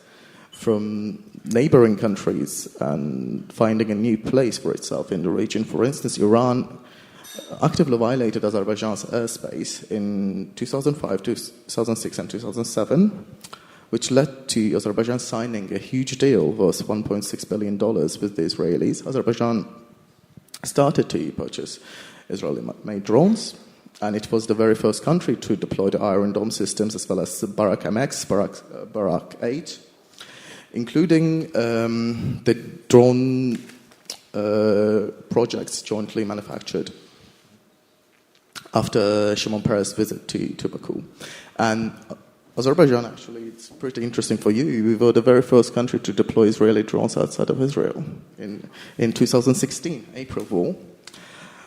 from neighboring countries and finding a new place for itself in the region. For instance, Iran actively violated Azerbaijan's airspace in 2005, 2006, and 2007, which led to Azerbaijan signing a huge deal worth $1.6 billion with the Israelis. Azerbaijan started to purchase Israeli-made drones, and it was the very first country to deploy the Iron Dome systems, as well as Barak MX, Barak 8, including the drone projects jointly manufactured after Shimon Peres' visit to Baku. And Azerbaijan, actually, it's pretty interesting for you. We were the very first country to deploy Israeli drones outside of Israel in 2016, April War.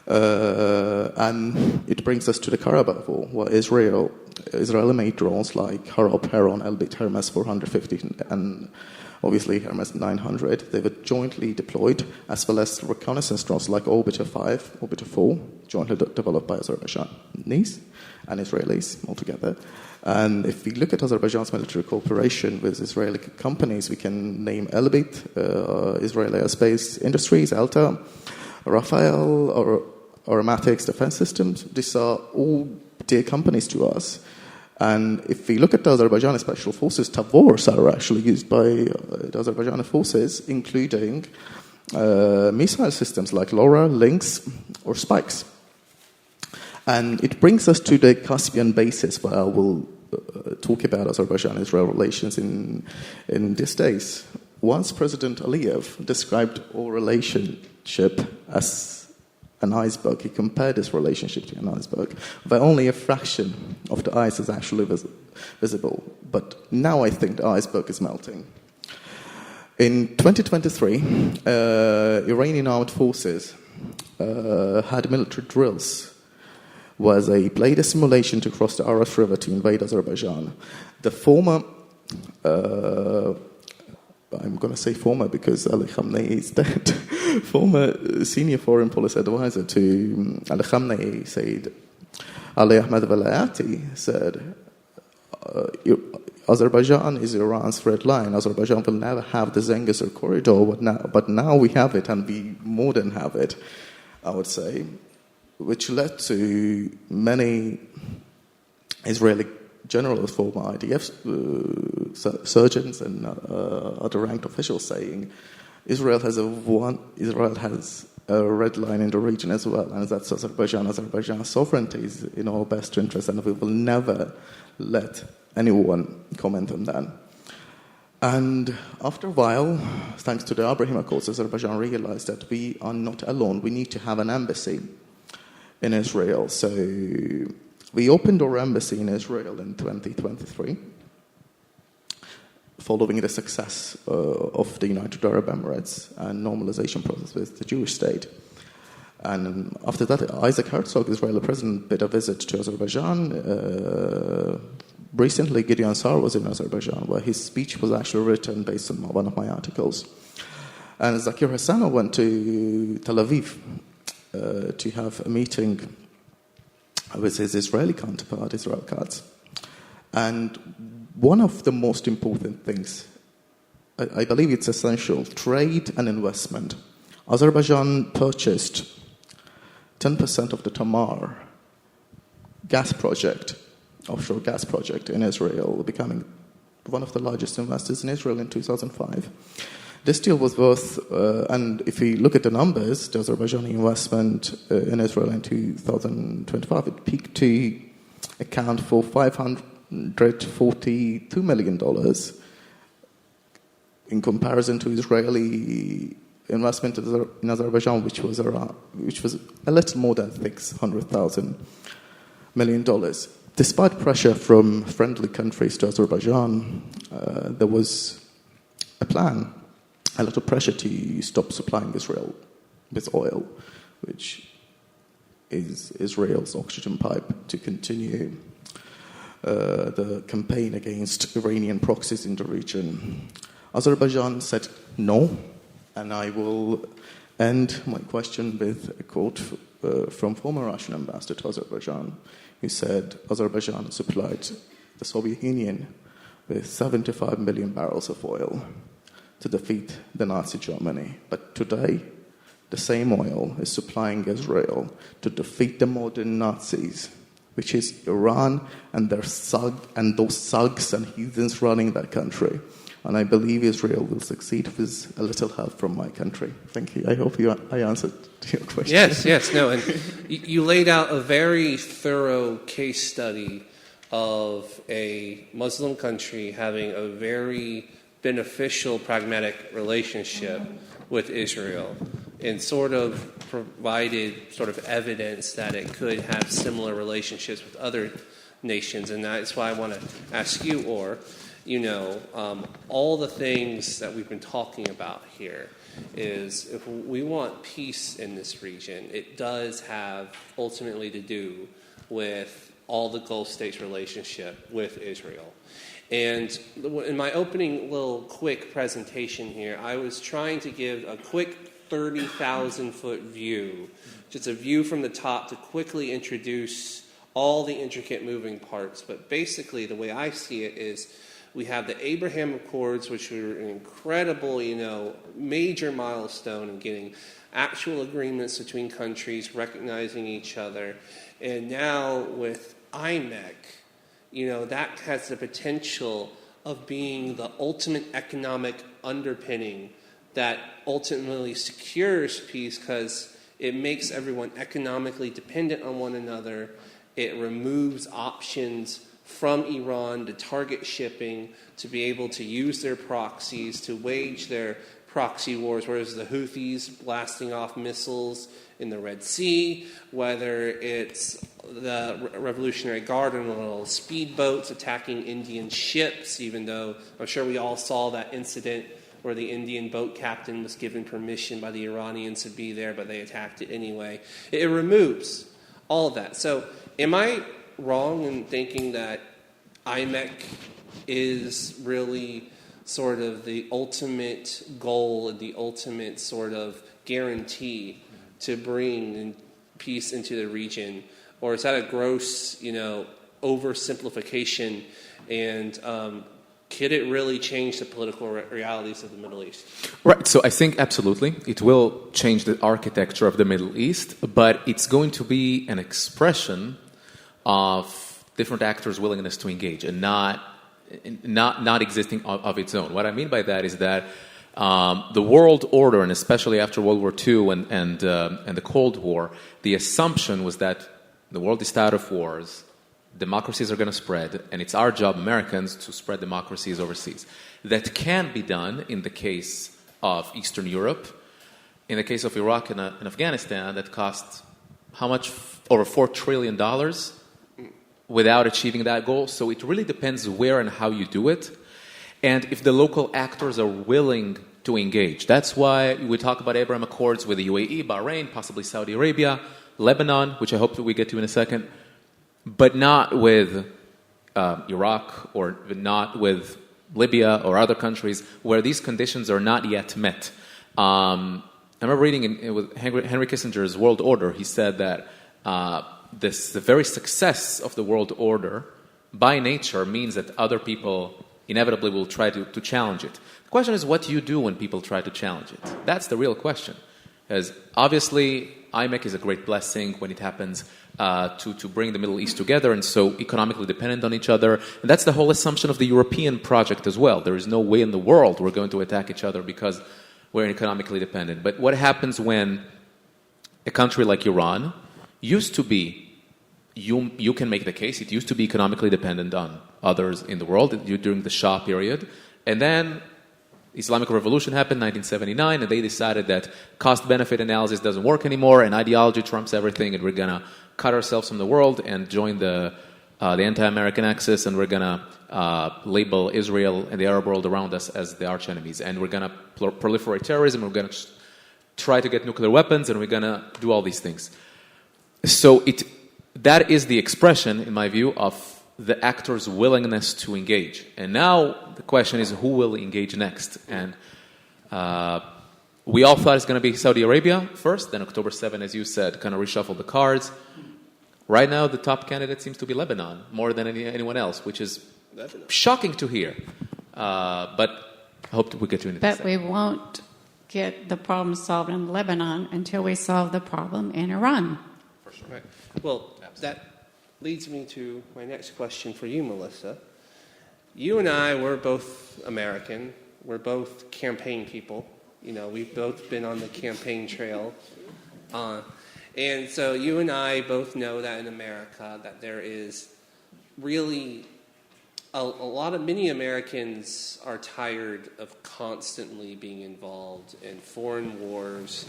And it brings us to the Karabakh War, where Israeli made drones like Harop, Heron, Elbit, Hermes 450, and obviously Hermes 900. They were jointly deployed, as well as reconnaissance drones like Orbiter 5, Orbiter 4, jointly developed by Azerbaijanis and Israelis altogether. And if we look at Azerbaijan's military cooperation with Israeli companies, we can name Elbit, Israeli Aerospace Industries, Alta, Rafael, or Aromatics Defense Systems. These are all dear companies to us. And if we look at the Azerbaijani Special Forces, Tavors are actually used by the Azerbaijani forces, including missile systems like LoRa, Lynx, or Spikes. And it brings us to the Caspian basis, where I will talk about Azerbaijan-Israel relations in these days. Once President Aliyev described our relationship as an iceberg, he compared this relationship to an iceberg, where only a fraction of the ice is actually visible. But now I think the iceberg is melting. In 2023, Iranian armed forces had military drills where they played a simulation to cross the Aras River to invade Azerbaijan. The former, I'm going to say former because Ali Khamenei is dead, former senior foreign policy advisor to Ali Khamenei, said, Ali Ahmed Velayati said, Azerbaijan is Iran's red line. Azerbaijan will never have the Zengezur corridor, but now we have it, and we more than have it, I would say, which led to many Israeli generals, former IDF surgeons, and other ranked officials saying Israel has a red line in the region as well, and that's Azerbaijan. Azerbaijan's sovereignty is in our best interest, and we will never let anyone comment on that. And after a while, thanks to the Abraham Accords, Azerbaijan realized that we are not alone. We need to have an embassy in Israel. So we opened our embassy in Israel in 2023, following the success of the United Arab Emirates and normalization process with the Jewish state. And after that, Isaac Herzog, Israeli president, paid a visit to Azerbaijan. Recently, Gideon Sa'ar was in Azerbaijan, where his speech was actually written based on one of my articles. And Zakir Hassanov went to Tel Aviv to have a meeting with his Israeli counterpart, Israel Katz. And one of the most important things, I believe it's essential, trade and investment. Azerbaijan purchased 10% of the Tamar gas project, offshore gas project in Israel, becoming one of the largest investors in Israel in 2005. This deal was worth, and if we look at the numbers, the Azerbaijani investment in Israel in 2025, it peaked to account for $542 million in comparison to Israeli investment in Azerbaijan, which was a little more than $600 million. Despite pressure from friendly countries to Azerbaijan, there was a plan, a lot of pressure to stop supplying Israel with oil, which is Israel's oxygen pipe, to continue the campaign against Iranian proxies in the region. Azerbaijan said no, and I will end my question with a quote from former Russian ambassador to Azerbaijan, who said Azerbaijan supplied the Soviet Union with 75 million barrels of oil to defeat the Nazi Germany. But today, the same oil is supplying Israel to defeat the modern Nazis, which is Iran and those thugs and heathens running that country. And I believe Israel will succeed with a little help from my country. Thank you. I hope I answered your question. Yes. No, and you laid out a very thorough case study of a Muslim country having a very beneficial, pragmatic relationship with Israel, and sort of provided sort of evidence that it could have similar relationships with other nations. And that's why I want to ask you, Or, all the things that we've been talking about here is, if we want peace in this region, it does have ultimately to do with all the Gulf states' relationship with Israel. And in my opening little quick presentation here, I was trying to give a quick 30,000-foot view, just a view from the top to quickly introduce all the intricate moving parts. But basically, the way I see it is we have the Abraham Accords, which were an incredible, major milestone in getting actual agreements between countries, recognizing each other. And now with IMEC, that has the potential of being the ultimate economic underpinning that ultimately secures peace because it makes everyone economically dependent on one another. It removes options from Iran to target shipping, to be able to use their proxies, to wage their proxy wars, whereas the Houthis blasting off missiles in the Red Sea, whether it's the Revolutionary Guard and little speedboats attacking Indian ships, even though I'm sure we all saw that incident where the Indian boat captain was given permission by the Iranians to be there, but they attacked it anyway. It removes all of that. So am I wrong in thinking that IMEC is really sort of the ultimate goal and the ultimate sort of guarantee to bring peace into the region? Or is that a gross, oversimplification? And could it really change the political realities of the Middle East? Right. So I think absolutely it will change the architecture of the Middle East, but it's going to be an expression of different actors' willingness to engage and not existing of its own. What I mean by that is that the world order, and especially after World War II and the Cold War, the assumption was that the world is tired of wars, democracies are going to spread, and it's our job, Americans, to spread democracies overseas. That can be done in the case of Eastern Europe. In the case of Iraq and Afghanistan, that cost how much? Over $4 trillion without achieving that goal. So it really depends where and how you do it, and if the local actors are willing to engage. That's why we talk about Abraham Accords with the UAE, Bahrain, possibly Saudi Arabia, Lebanon, which I hope that we get to in a second, but not with Iraq or not with Libya or other countries where these conditions are not yet met. I remember reading with Henry Kissinger's World Order, he said that the very success of the world order by nature means that other people inevitably will try to challenge it. The question is, what do you do when people try to challenge it? That's the real question. As obviously, IMEC is a great blessing when it happens to bring the Middle East together and so economically dependent on each other. And that's the whole assumption of the European project as well. There is no way in the world we're going to attack each other because we're economically dependent. But what happens when a country like Iran used to be, you can make the case, it used to be economically dependent on others in the world during the Shah period, and then Islamic Revolution happened in 1979, and they decided that cost-benefit analysis doesn't work anymore, and ideology trumps everything, and we're going to cut ourselves from the world and join the anti-American axis, and we're going to label Israel and the Arab world around us as the arch-enemies, and we're going to proliferate terrorism, we're going to try to get nuclear weapons, and we're going to do all these things. So that is the expression, in my view, of the actor's willingness to engage. And now the question is, who will engage next? And we all thought it's going to be Saudi Arabia first, then October 7, as you said, kind of reshuffle the cards. Right now, the top candidate seems to be Lebanon, more than anyone else, which is shocking to hear. But I hope we get to it. But we won't get the problem solved in Lebanon until we solve the problem in Iran. For sure. Right. Well, that leads me to my next question for you, Melissa. You and I, we're both American. We're both campaign people. We've both been on the campaign trail. And so you and I both know that in America that there is really many Americans are tired of constantly being involved in foreign wars,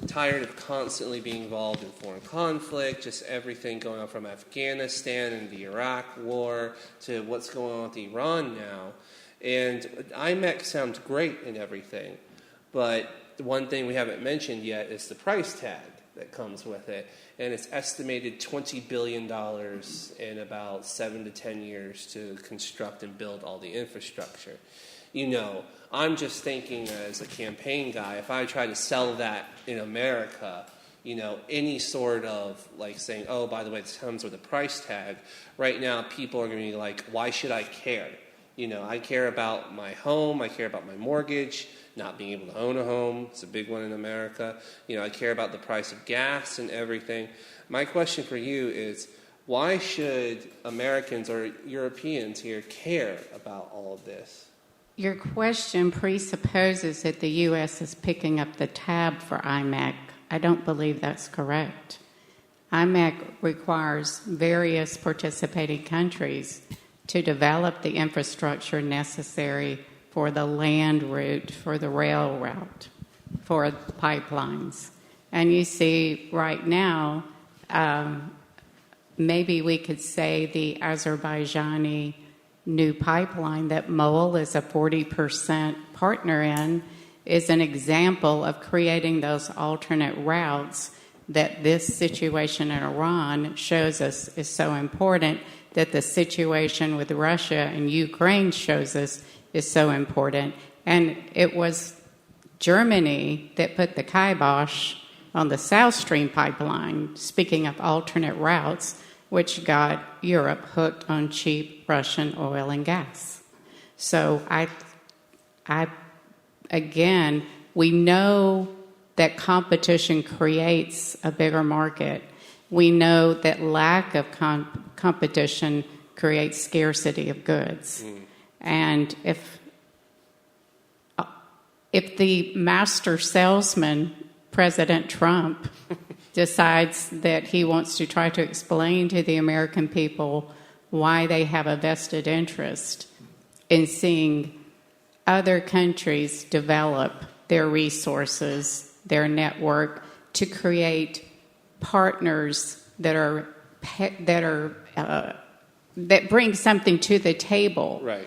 tired of constantly being involved in foreign conflict, just everything going on from Afghanistan and the Iraq war to what's going on with Iran now. And IMEC sounds great and everything, but the one thing we haven't mentioned yet is the price tag. that comes with it. And it's estimated $20 billion in about 7 to 10 years to construct and build all the infrastructure. I'm just thinking as a campaign guy, if I try to sell that in America, any sort of like saying, oh, by the way, this comes with a price tag. Right now, people are going to be like, why should I care? I care about my home. I care about my mortgage, not being able to own a home. It's a big one in America. I care about the price of gas and everything. My question for you is, why should Americans or Europeans here care about all of this? Your question presupposes that the U.S. is picking up the tab for IMEC. I don't believe that's correct. IMEC requires various participating countries to develop the infrastructure necessary for the land route, for the rail route, for pipelines. And you see right now, maybe we could say the Azerbaijani new pipeline that MOL is a 40% partner in is an example of creating those alternate routes that this situation in Iran shows us is so important, that the situation with Russia and Ukraine shows us is so important. And it was Germany that put the kibosh on the South Stream pipeline, speaking of alternate routes, which got Europe hooked on cheap Russian oil and gas. So again, we know that competition creates a bigger market. We know that lack of competition creates scarcity of goods. And if the master salesman, President Trump, decides that he wants to try to explain to the American people why they have a vested interest in seeing other countries develop their resources, their network, to create partners that bring something to the table. Right.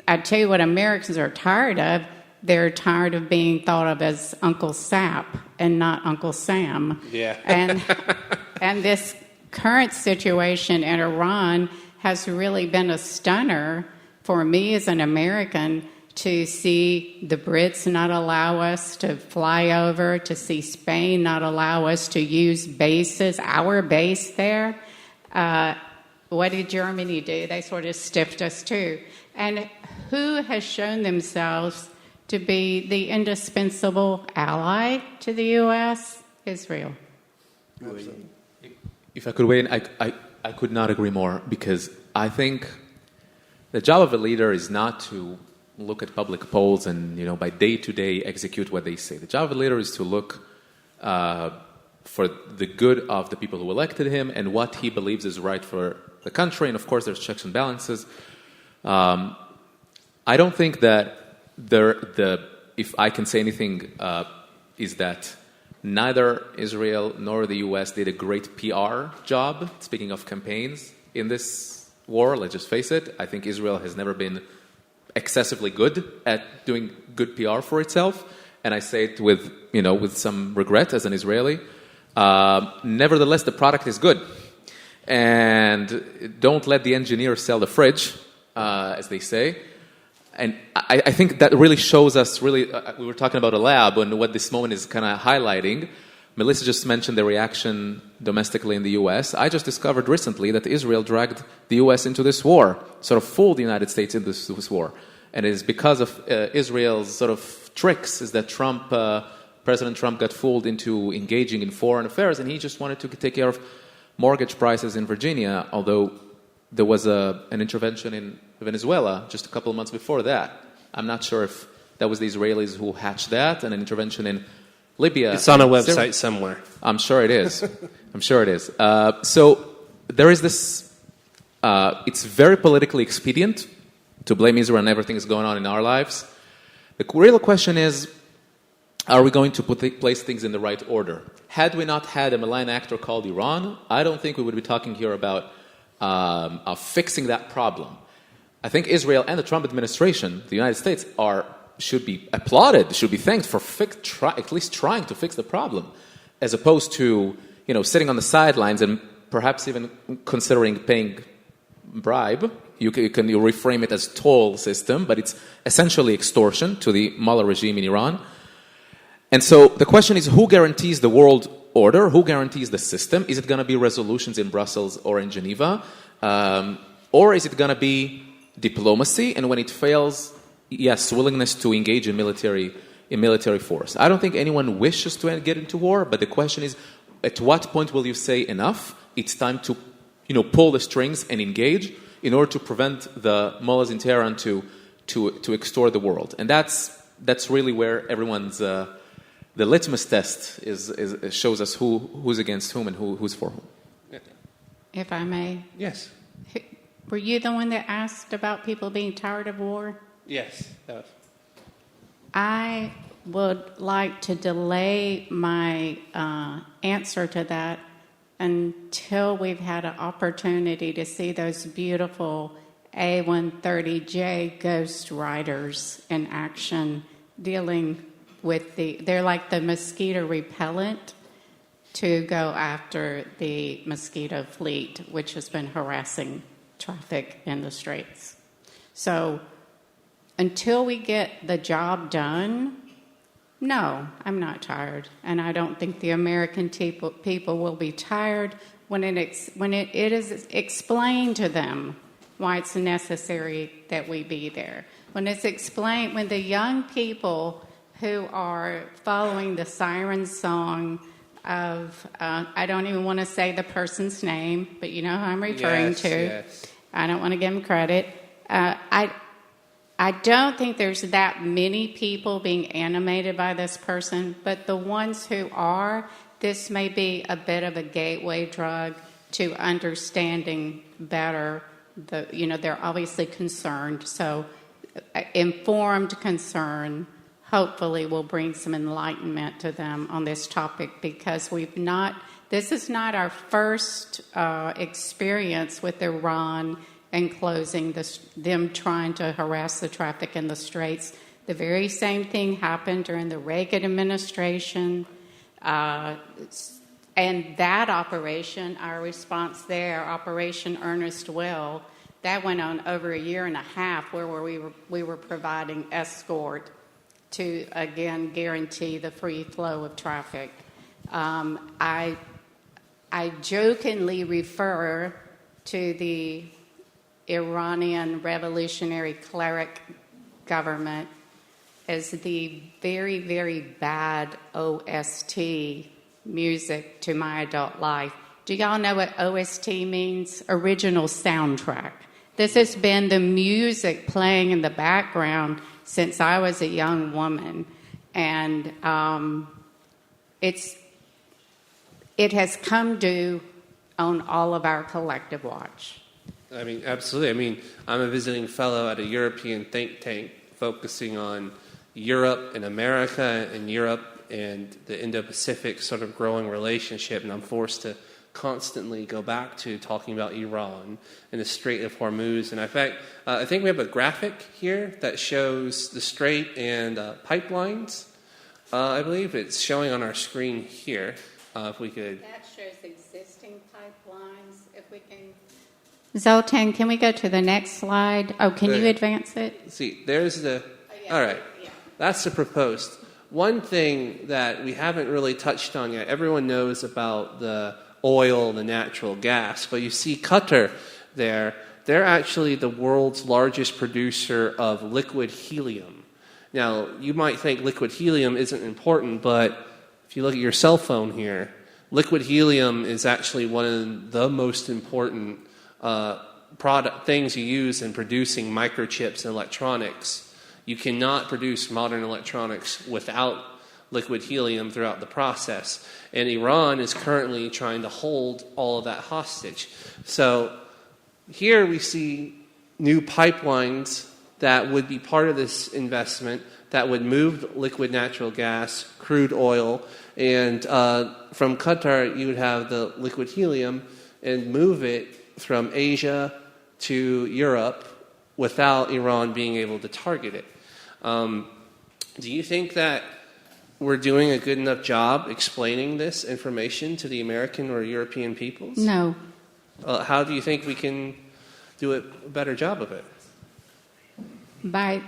I tell you what Americans are tired of. They're tired of being thought of as Uncle Sap and not Uncle Sam. Yeah. And this current situation in Iran has really been a stunner for me as an American to see the Brits not allow us to fly over, to see Spain not allow us to use bases, our base there. What did Germany do? They sort of stiffed us too. And who has shown themselves to be the indispensable ally to the U.S.? Israel. If I could weigh in, I could not agree more, because I think the job of a leader is not to look at public polls and, by day to day execute what they say. The job of a leader is to look for the good of the people who elected him and what he believes is right for the country. And of course, there's checks and balances. I don't think that if I can say anything, is that neither Israel nor the U.S. did a great PR job, speaking of campaigns, in this war. Let's just face it. I think Israel has never been excessively good at doing good PR for itself. And I say it with some regret as an Israeli. Nevertheless, the product is good. And don't let the engineer sell the fridge, as they say. And I think that really shows us, we were talking about a lab and what this moment is kind of highlighting. Melissa just mentioned the reaction domestically in the U.S. I just discovered recently that Israel dragged the U.S. into this war, sort of fooled the United States into this war. And it is because of Israel's sort of tricks is that President Trump got fooled into engaging in foreign affairs, and he just wanted to take care of mortgage prices in Virginia, although there was an intervention in Venezuela just a couple of months before that. I'm not sure if that was the Israelis who hatched that, and an intervention in Libya. It's on a website somewhere. I'm sure it is. So there is this, it's very politically expedient to blame Israel on everything that's going on in our lives. The real question is, are we going to place things in the right order? Had we not had a malign actor called Iran, I don't think we would be talking here about fixing that problem. I think Israel and the Trump administration, the United States, should be applauded, should be thanked for at least trying to fix the problem. as opposed to, sitting on the sidelines and perhaps even considering paying bribe. You can reframe it as toll system, but it's essentially extortion to the Mullah regime in Iran. And so the question is, who guarantees the world order? Who guarantees the system? Is it going to be resolutions in Brussels or in Geneva? Or is it going to be diplomacy? And when it fails, yes, willingness to engage in military force. I don't think anyone wishes to get into war, but the question is, at what point will you say enough? It's time to, pull the strings and engage in order to prevent the mullahs in Tehran to extort the world. And that's really where everyone's the litmus test shows us who's against whom and who's for whom. If I may. Yes. Were you the one that asked about people being tired of war? Yes. I would like to delay my answer to that until we've had an opportunity to see those beautiful A130J Ghost Riders in action, dealing with they're like the mosquito repellent to go after the mosquito fleet, which has been harassing traffic in the Straits. So until we get the job done, no, I'm not tired. And I don't think the American people will be tired when it is explained to them why it's necessary that we be there. When it's explained, when the young people who are following the siren song of, I don't even want to say the person's name, but you know who I'm referring to. Yes. I don't want to give him credit. I don't think there's that many people being animated by this person, but the ones who are, this may be a bit of a gateway drug to understanding better. They're obviously concerned, so informed concern hopefully will bring some enlightenment to them on this topic, because this is not our first experience with Iran and closing them trying to harass the traffic in the Straits. The very same thing happened during the Reagan administration. And that operation, our response there, Operation Earnest Will, that went on over a year and a half, where we were providing escort to, again, guarantee the free flow of traffic. I jokingly refer to the Iranian revolutionary cleric government as the very, very bad OST music to my adult life. Do y'all know what OST means? Original soundtrack. This has been the music playing in the background since I was a young woman. And it has come due on all of our collective watch. I mean, absolutely. I'm a visiting fellow at a European think tank focusing on Europe and America and Europe and the Indo-Pacific sort of growing relationship, and I'm forced to constantly go back to talking about Iran and the Strait of Hormuz. And in fact, I think we have a graphic here that shows the Strait and pipelines. I believe it's showing on our screen here. If we could. That shows existing pipelines. If we can. Zoltan, can we go to the next slide? Oh, can you advance it? See, there's the... yeah, all right. Yeah. That's the proposed. One thing that we haven't really touched on yet, everyone knows about the oil and the natural gas, but you see Qatar there. They're actually the world's largest producer of liquid helium. Now, you might think liquid helium isn't important, but if you look at your cell phone here, liquid helium is actually one of the most important things you use in producing microchips and electronics. You cannot produce modern electronics without liquid helium throughout the process. And Iran is currently trying to hold all of that hostage. So here we see new pipelines that would be part of this investment that would move liquid natural gas, crude oil, and from Qatar you would have the liquid helium and move it from Asia to Europe without Iran being able to target it. Do you think that we're doing a good enough job explaining this information to the American or European peoples? No. How do you think we can do a better job of it? By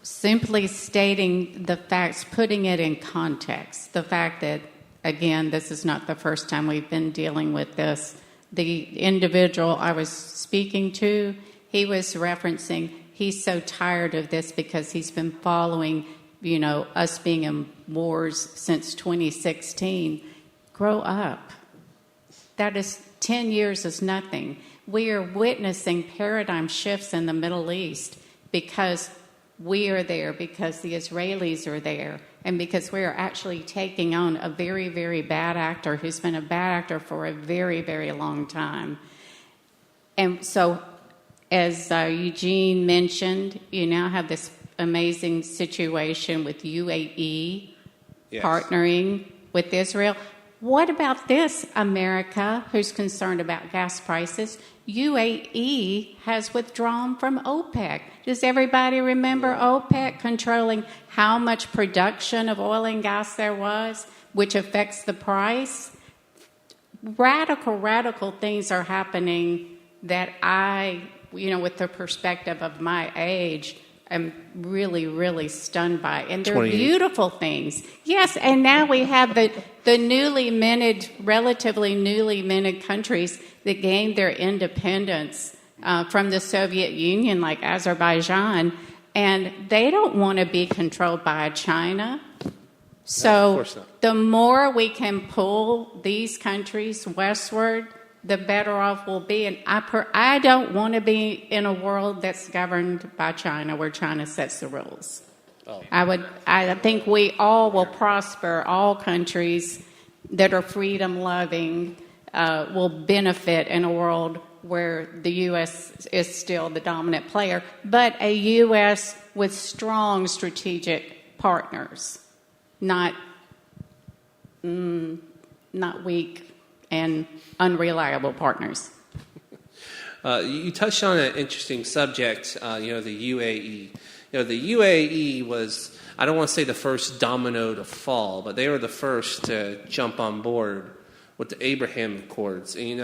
simply stating the facts, putting it in context. The fact that, again, this is not the first time we've been dealing with this. The individual I was speaking to, he was referencing he's so tired of this because he's been following, us being in wars since 2016. Grow up. That is 10 years is nothing. We are witnessing paradigm shifts in the Middle East because we are there, because the Israelis are there, and because we are actually taking on a very, very bad actor who's been a bad actor for a very, very long time. And so, as Eugene mentioned, you now have this amazing situation with UAE partnering with Israel. What about this, America, who's concerned about gas prices? UAE has withdrawn from OPEC. Does everybody remember OPEC controlling how much production of oil and gas there was, which affects the price? Radical things are happening that I, with the perspective of my age, am really, really stunned by. And they're beautiful things. Yes, and now we have the relatively newly minted countries that gained their independence from the Soviet Union, like Azerbaijan, and they don't want to be controlled by China. So the more we can pull these countries westward, the better off we'll be. And I don't want to be in a world that's governed by China, where China sets the rules. I think we all will prosper. All countries that are freedom-loving will benefit in a world where the U.S. is still the dominant player, but a U.S. with strong strategic partners, not weak and unreliable partners. You touched on an interesting subject, the UAE. The UAE was, I don't want to say the first domino to fall, but they were the first to jump on board with the Abraham Accords. And,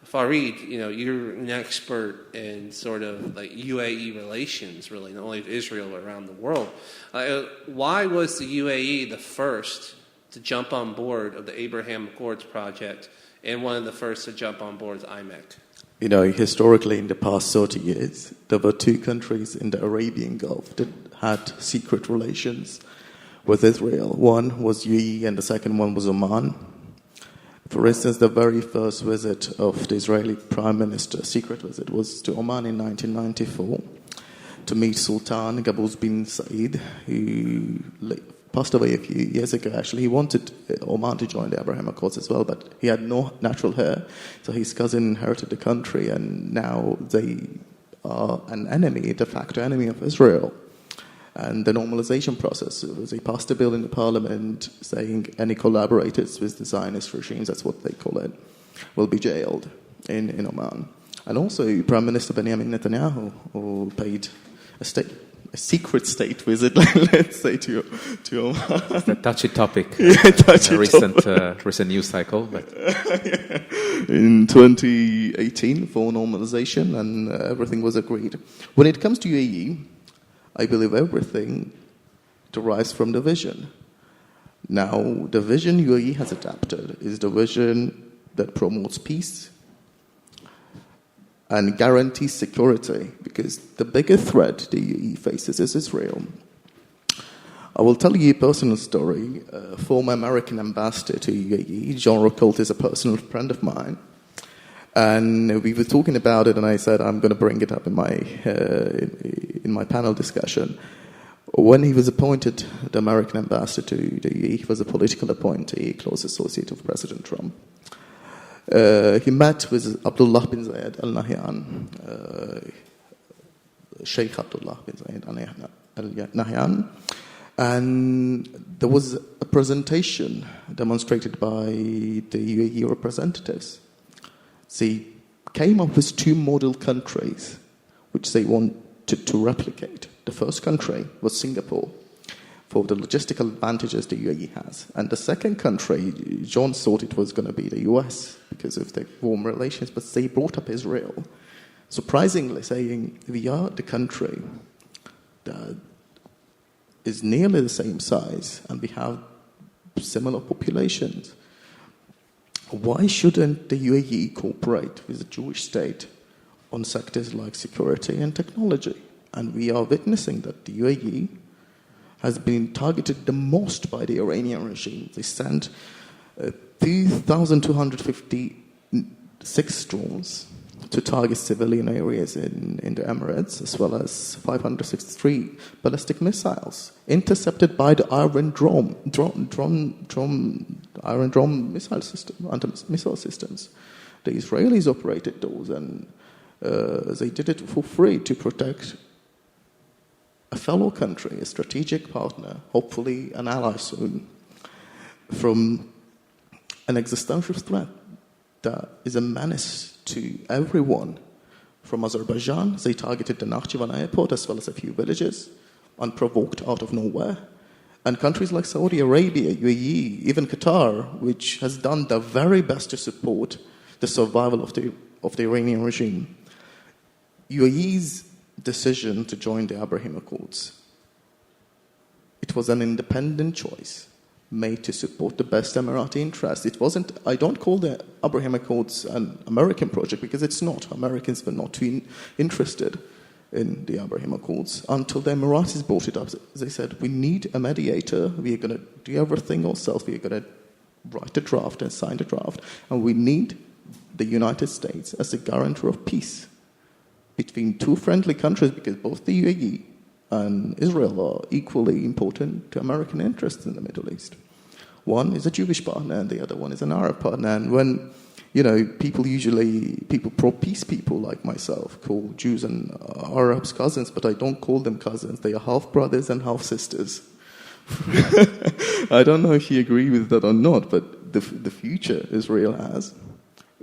Farid, you're an expert in sort of like UAE relations, really, not only of Israel, but around the world. Why was the UAE the first to jump on board of the Abraham Accords project and one of the first to jump on board IMEC? Historically, in the past 30 years, there were two countries in the Arabian Gulf that had secret relations with Israel. One was UAE and the second one was Oman. For instance, the very first visit of the Israeli Prime Minister, secret visit, was to Oman in 1994 to meet Sultan Qaboos bin Said, who passed away a few years ago. Actually, he wanted Oman to join the Abraham Accords as well, but he had no natural heir. So his cousin inherited the country, and now they are an enemy, de facto enemy of Israel. And the normalization process, they passed a bill in the parliament saying any collaborators with the Zionist regimes, that's what they call it, will be jailed in Oman. And also, Prime Minister Benjamin Netanyahu, who paid a secret state visit, let's say, to Oman. It's a touchy topic touchy in a recent news cycle. But. In 2018, for normalization, and everything was agreed. When it comes to UAE, I believe everything derives from the vision. Now, the vision UAE has adapted is the vision that promotes peace and guarantees security, because the biggest threat the UAE faces is Israel. I will tell you a personal story. A former American ambassador to UAE, John Rockholt, is a personal friend of mine. And we were talking about it, and I said I'm going to bring it up in my panel discussion. When he was appointed the American ambassador to the UAE, he was a political appointee, close associate of President Trump. He met with Abdullah bin Zayed Al Nahyan, Sheikh Abdullah bin Zayed Al Nahyan, and there was a presentation demonstrated by the UAE representatives. They came up with two model countries which they wanted to replicate. The first country was Singapore. for the logistical advantages the UAE has. And the second country, John thought it was going to be the US because of the warm relations, but they brought up Israel, surprisingly saying, we are the country that is nearly the same size and we have similar populations. Why shouldn't the UAE cooperate with the Jewish state on sectors like security and technology? And we are witnessing that the UAE has been targeted the most by the Iranian regime. They sent 2,256 drones to target civilian areas in the Emirates, as well as 563 ballistic missiles intercepted by the Iron Dome missile systems. The Israelis operated those, and they did it for free to protect a fellow country, a strategic partner, hopefully an ally soon, from an existential threat that is a menace to everyone. From Azerbaijan, they targeted the Nakhchivan airport as well as a few villages, unprovoked out of nowhere. And countries like Saudi Arabia, UAE, even Qatar, which has done their very best to support the survival of the Iranian regime. UAE's decision to join the Abraham Accords, it was an independent choice made to support the best Emirati interest. It wasn't, I don't call the Abraham Accords an American project because it's not. Americans were not too interested in the Abraham Accords until the Emiratis brought it up. They said, we need a mediator. We are going to do everything ourselves. We are going to write a draft and sign the draft. And we need the United States as a guarantor of peace between two friendly countries, because both the UAE and Israel are equally important to American interests in the Middle East. One is a Jewish partner and the other one is an Arab partner. And when, people pro-peace people like myself call Jews and Arabs cousins, but I don't call them cousins. They are half-brothers and half-sisters. I don't know if you agree with that or not, but the future Israel has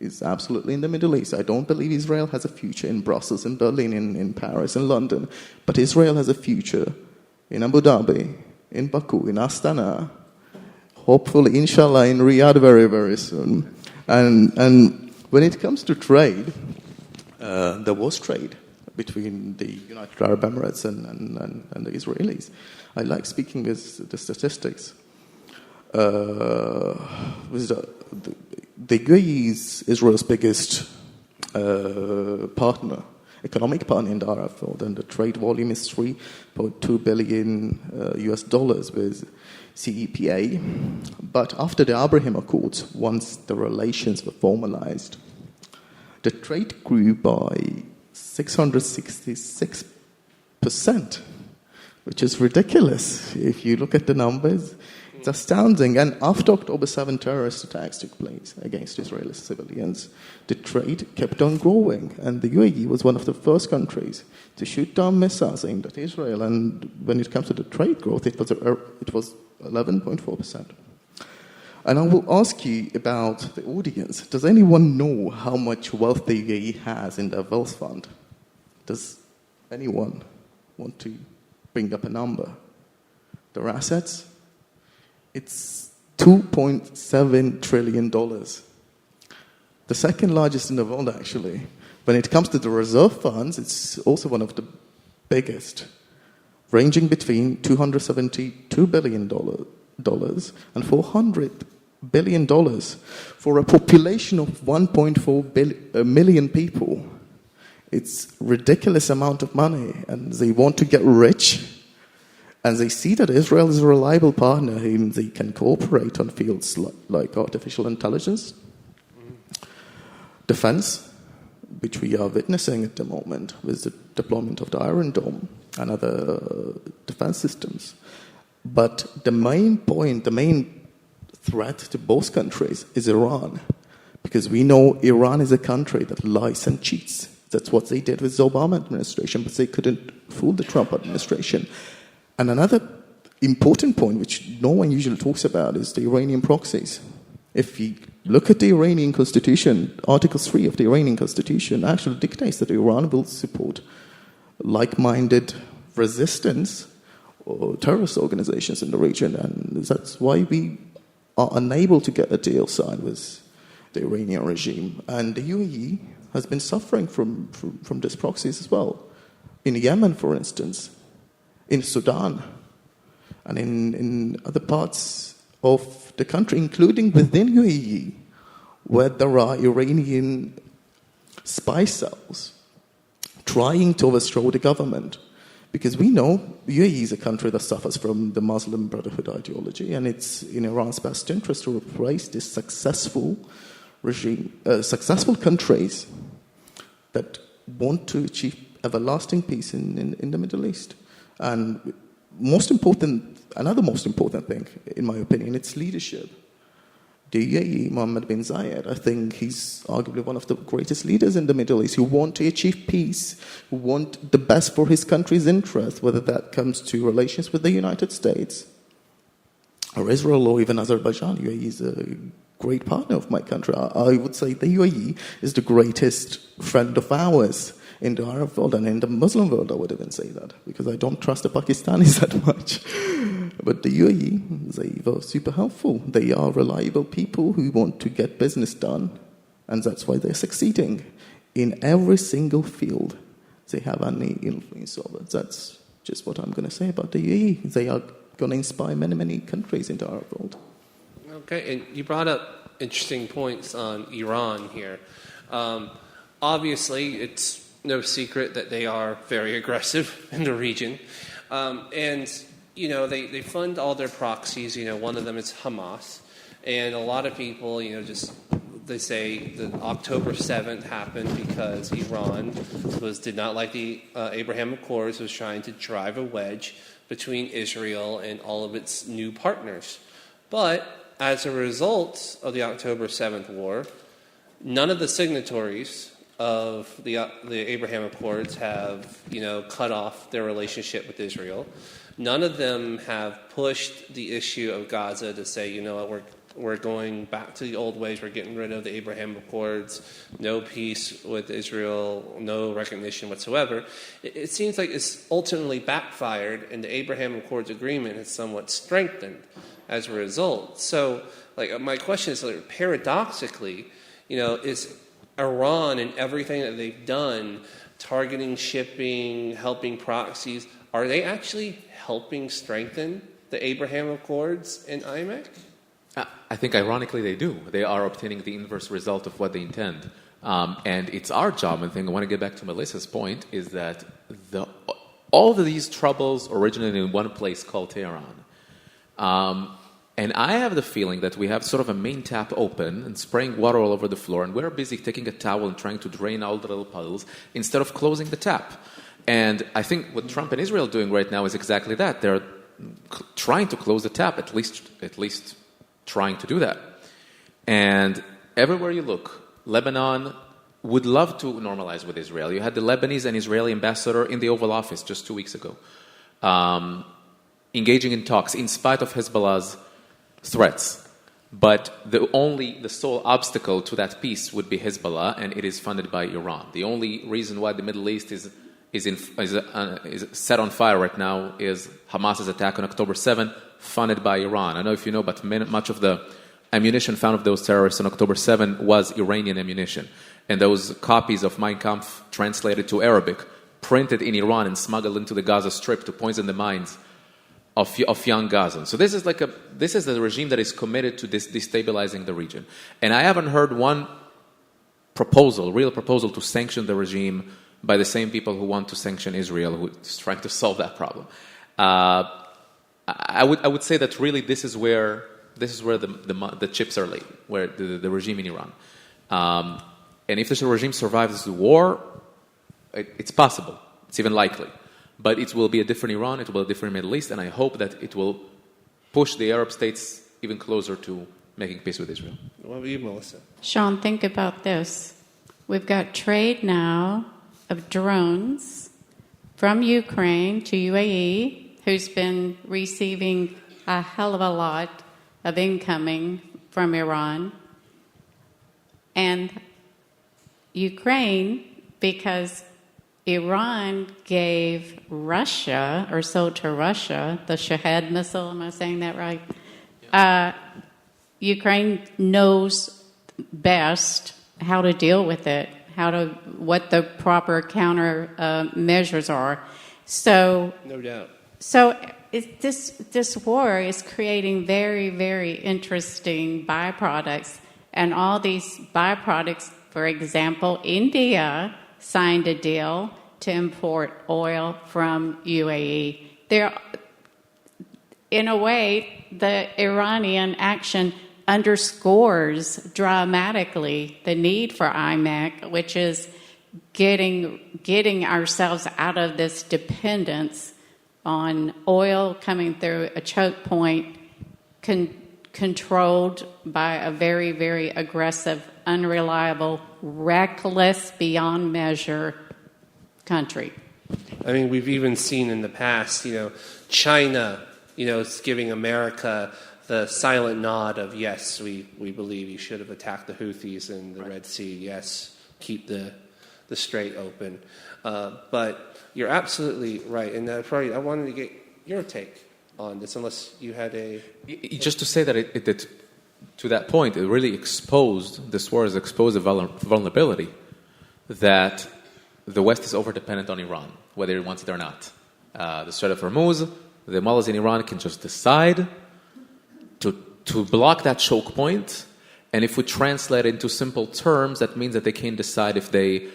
is absolutely in the Middle East. I don't believe Israel has a future in Brussels, in Berlin, in Paris, in London. But Israel has a future in Abu Dhabi, in Baku, in Astana, hopefully, inshallah, in Riyadh very, very soon. And when it comes to trade, there was trade between the United Arab Emirates and the Israelis. I like speaking with the statistics. The UAE is Israel's biggest economic partner in the Arab world, and the trade volume is $3.2 billion US dollars with CEPA. But after the Abraham Accords, once the relations were formalized, the trade grew by 666%, which is ridiculous if you look at the numbers. It's astounding. And after October 7 terrorist attacks took place against Israeli civilians, the trade kept on growing. And the UAE was one of the first countries to shoot down missiles aimed at Israel. And when it comes to the trade growth, it was 11.4%. And I will ask you about the audience. Does anyone know how much wealth the UAE has in their wealth fund? Does anyone want to bring up a number? Their assets? It's $2.7 trillion. The second largest in the world, actually. When it comes to the reserve funds, it's also one of the biggest, ranging between $272 billion and $400 billion for a population of 1.4 million people. It's a ridiculous amount of money, and they want to get rich. And they see that Israel is a reliable partner whom they can cooperate on fields like artificial intelligence, defense, which we are witnessing at the moment with the deployment of the Iron Dome and other defense systems. But the main point, the main threat to both countries is Iran, because we know Iran is a country that lies and cheats. That's what they did with the Obama administration, but they couldn't fool the Trump administration. And another important point, which no one usually talks about, is the Iranian proxies. If you look at the Iranian constitution, Article 3 of the Iranian constitution actually dictates that Iran will support like-minded resistance or terrorist organizations in the region, and that's why we are unable to get a deal signed with the Iranian regime. And the UAE has been suffering from these proxies as well. In Yemen, for instance, in Sudan, and in other parts of the country, including within UAE, where there are Iranian spy cells trying to overthrow the government. Because we know UAE is a country that suffers from the Muslim Brotherhood ideology, and it's in Iran's best interest to replace this successful regime, successful countries that want to achieve everlasting peace in the Middle East. And another most important thing, in my opinion, it's leadership. The UAE, Mohammed bin Zayed, I think he's arguably one of the greatest leaders in the Middle East who want to achieve peace, who want the best for his country's interest, whether that comes to relations with the United States or Israel or even Azerbaijan. UAE is a great partner of my country. I would say the UAE is the greatest friend of ours in the Arab world, and in the Muslim world I would even say that, because I don't trust the Pakistanis that much. But the UAE, they were super helpful. They are reliable people who want to get business done, and that's why they're succeeding in every single field they have any influence over. That's just what I'm going to say about the UAE. They are going to inspire many, many countries in the Arab world. Okay, and you brought up interesting points on Iran here. Obviously, it's no secret that they are very aggressive in the region. And, they fund all their proxies. One of them is Hamas. And a lot of people, they say that October 7th happened because Iran did not like the Abraham Accords, was trying to drive a wedge between Israel and all of its new partners. But as a result of the October 7th war, none of the signatories of the Abraham Accords have, cut off their relationship with Israel. None of them have pushed the issue of Gaza to say, we're going back to the old ways, we're getting rid of the Abraham Accords, no peace with Israel, no recognition whatsoever. It seems like it's ultimately backfired, and the Abraham Accords agreement has somewhat strengthened as a result. So, my question is, paradoxically, is Iran and everything that they've done, targeting shipping, helping proxies, are they actually helping strengthen the Abraham Accords and IMEC? I think ironically they do. They are obtaining the inverse result of what they intend. And it's our job, I think, I want to get back to Melissa's point, is that all of these troubles originated in one place called Tehran. And I have the feeling that we have sort of a main tap open and spraying water all over the floor, and we're busy taking a towel and trying to drain all the little puddles instead of closing the tap. And I think what Trump and Israel are doing right now is exactly that. They're trying to close the tap, at least trying to do that. And everywhere you look, Lebanon would love to normalize with Israel. You had the Lebanese and Israeli ambassador in the Oval Office just 2 weeks ago, engaging in talks in spite of Hezbollah's threats. But the sole obstacle to that peace would be Hezbollah, and it is funded by Iran. The only reason why the Middle East is set on fire right now is Hamas's attack on October 7, funded by Iran. I don't know if you know, but much of the ammunition found of those terrorists on October 7 was Iranian ammunition. And those copies of Mein Kampf translated to Arabic, printed in Iran and smuggled into the Gaza Strip to poison the minds of young Gazans. So this is the regime that is committed to destabilizing the region. And I haven't heard one real proposal to sanction the regime by the same people who want to sanction Israel, who is trying to solve that problem. I would say that really this is where the chips are laid, where the regime in Iran. And if this regime survives the war, it's possible. It's even likely. But it will be a different Iran, it will be a different Middle East, and I hope that it will push the Arab states even closer to making peace with Israel. What about you, Melissa? Sean, think about this. We've got trade now of drones from Ukraine to UAE, who's been receiving a hell of a lot of incoming from Iran. And Ukraine, because Iran gave Russia, or sold to Russia, the Shahed missile. Am I saying that right? Ukraine knows best how to deal with it, what the proper counter measures are. So, No doubt. So this war is creating very, very interesting byproducts, and all these byproducts, for example, India signed a deal to import oil from UAE. In a way, the Iranian action underscores dramatically the need for IMEC, which is getting ourselves out of this dependence on oil coming through a choke point, controlled by a very, very aggressive, unreliable, reckless, beyond measure country. I mean, we've even seen in the past, China, is giving America the silent nod of, yes, we believe you should have attacked the Houthis in the Red Sea. Yes, keep the strait open. But you're absolutely right. And probably I wanted to get your take on this, unless you had a... Just to say that it to that point, it really this war has exposed a vulnerability that the West is over-dependent on Iran, whether it wants it or not. The Strait of Hormuz, the mullahs in Iran can just decide to block that choke point, and if we translate it into simple terms, that means that they can decide if they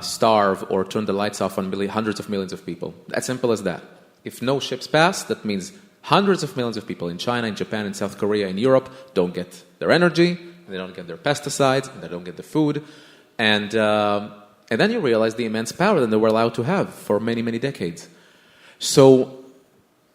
starve or turn the lights off on hundreds of millions of people. As simple as that. If no ships pass, that means hundreds of millions of people in China, in Japan, in South Korea, in Europe don't get their energy, they don't get their pesticides, and they don't get the food, and then you realize the immense power that they were allowed to have for many, many decades. So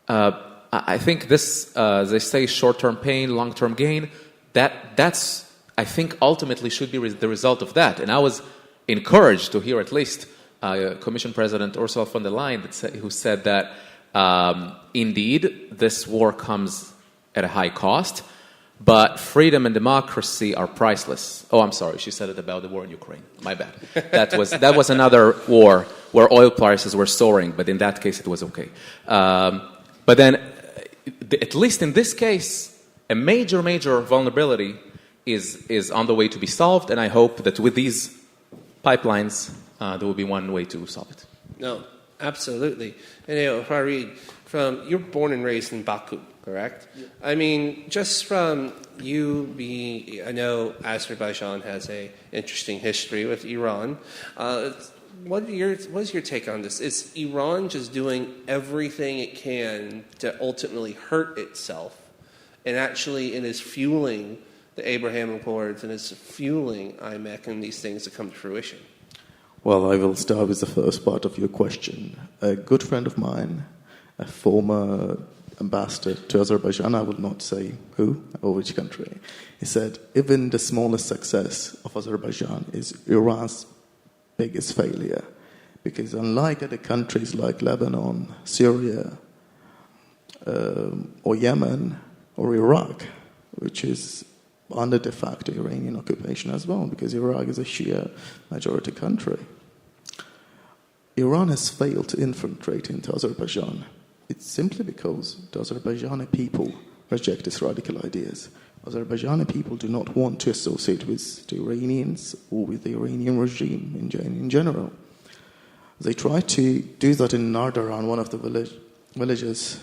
I think this, they say, short-term pain, long-term gain, that's, I think, ultimately should be the result of that. And I was encouraged to hear at least Commission President Ursula von der Leyen who said that indeed this war comes at a high cost, but freedom and democracy are priceless. Oh, I'm sorry, she said it about the war in Ukraine. My bad. That was another war where oil prices were soaring, but in that case it was okay. But then, at least in this case, a major vulnerability is on the way to be solved, and I hope that with these pipelines, there will be one way to solve it. No, absolutely. And if I read you're born and raised in Baku, correct? Yeah. I mean, just from I know Azerbaijan has an interesting history with Iran. What is your take on this? Is Iran just doing everything it can to ultimately hurt itself, and actually it is fueling the Abraham Accords and is fueling IMEC and these things to come to fruition? Well, I will start with the first part of your question. A good friend of mine, a former ambassador to Azerbaijan, I will not say who or which country, he said, even the smallest success of Azerbaijan is Iran's biggest failure. Because unlike other countries like Lebanon, Syria, or Yemen, or Iraq, which is under de facto Iranian occupation as well, because Iraq is a Shia majority country, Iran has failed to infiltrate into Azerbaijan. It's simply because the Azerbaijani people reject its radical ideas. Azerbaijani people do not want to associate with the Iranians or with the Iranian regime in general. They tried to do that in Nardaran, one of the villages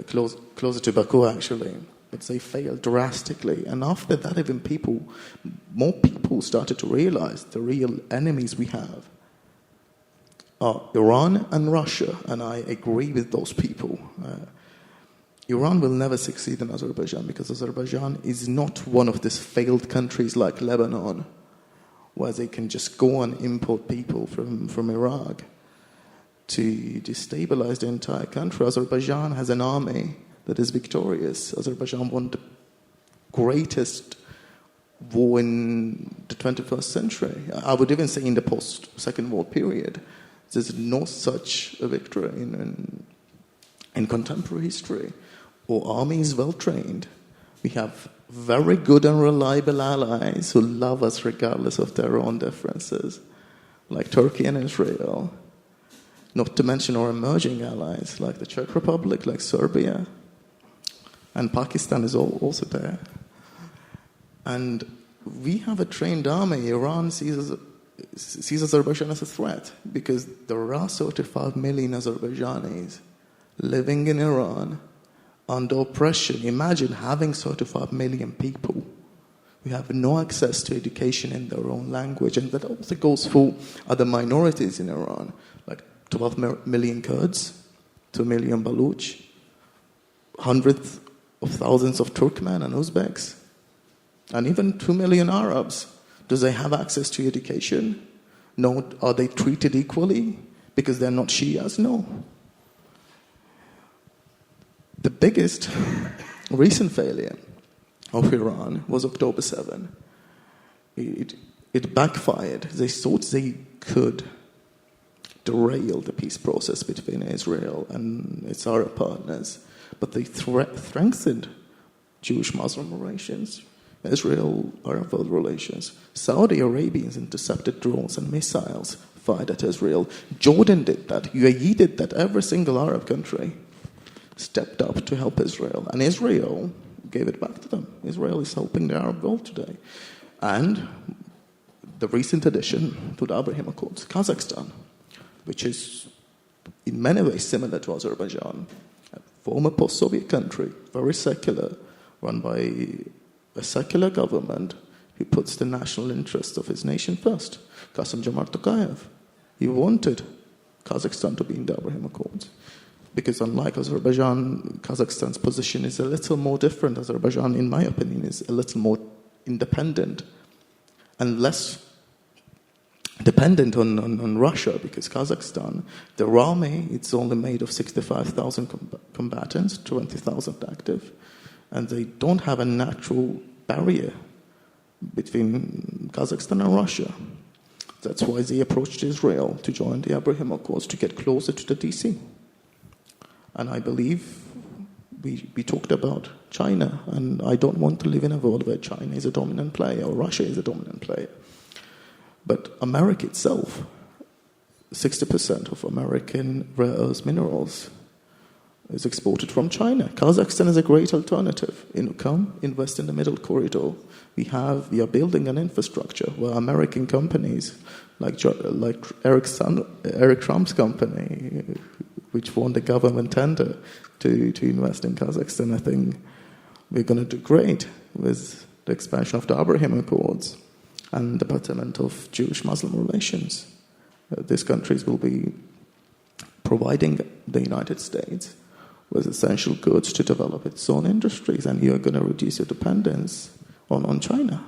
closer to Baku, actually, but they failed drastically. And after that, even more people started to realize the real enemies we have are Iran and Russia, and I agree with those people. Iran will never succeed in Azerbaijan because Azerbaijan is not one of these failed countries like Lebanon, where they can just go and import people from Iraq to destabilize the entire country. Azerbaijan has an army that is victorious. Azerbaijan won the greatest war in the 21st century. I would even say in the post-Second World period. There's no such a victory in contemporary history. Our army is well trained. We have very good and reliable allies who love us regardless of their own differences, like Turkey and Israel. not to mention our emerging allies like the Czech Republic, like Serbia, and Pakistan is also there. And we have a trained army. Iran sees Azerbaijan as a threat because there are 35 million Azerbaijanis living in Iran under oppression. Imagine having 35 million people who have no access to education in their own language. And that also goes for other minorities in Iran, like 12 million Kurds, 2 million Baluch, hundreds of thousands of Turkmen and Uzbeks, and even 2 million Arabs. Do they have access to education? No. Are they treated equally because they're not Shias? No. The biggest recent failure of Iran was October 7. It backfired. They thought they could derail the peace process between Israel and its Arab partners, but they strengthened Jewish-Muslim relations, Israel-Arab world relations. Saudi Arabians intercepted drones and missiles fired at Israel. Jordan did that. UAE did that. Every single Arab country stepped up to help Israel. And Israel gave it back to them. Israel is helping the Arab world today. And the recent addition to the Abraham Accords, Kazakhstan, which is in many ways similar to Azerbaijan, a former post-Soviet country, very secular, run by a secular government who puts the national interest of his nation first. Kassym-Jomart Tokayev, he wanted Kazakhstan to be in the Abraham Accords. Because unlike Azerbaijan, Kazakhstan's position is a little more different. Azerbaijan, in my opinion, is a little more independent and less dependent on Russia, because Kazakhstan, their army, it's only made of 65,000 combatants, 20,000 active, and they don't have a natural barrier between Kazakhstan and Russia. That's why they approached Israel to join the Abraham Accords, to get closer to the DC. And I believe we talked about China, and I don't want to live in a world where China is a dominant player or Russia is a dominant player. But America itself, 60% of American rare earth minerals is exported from China. Kazakhstan is a great alternative. Come, invest in the middle corridor. We are building an infrastructure where American companies, like Eric Trump's company, which won the government tender to invest in Kazakhstan, I think we're going to do great with the expansion of the Abraham Accords and the betterment of Jewish-Muslim relations. These countries will be providing the United States with essential goods to develop its own industries, and you're going to reduce your dependence on China.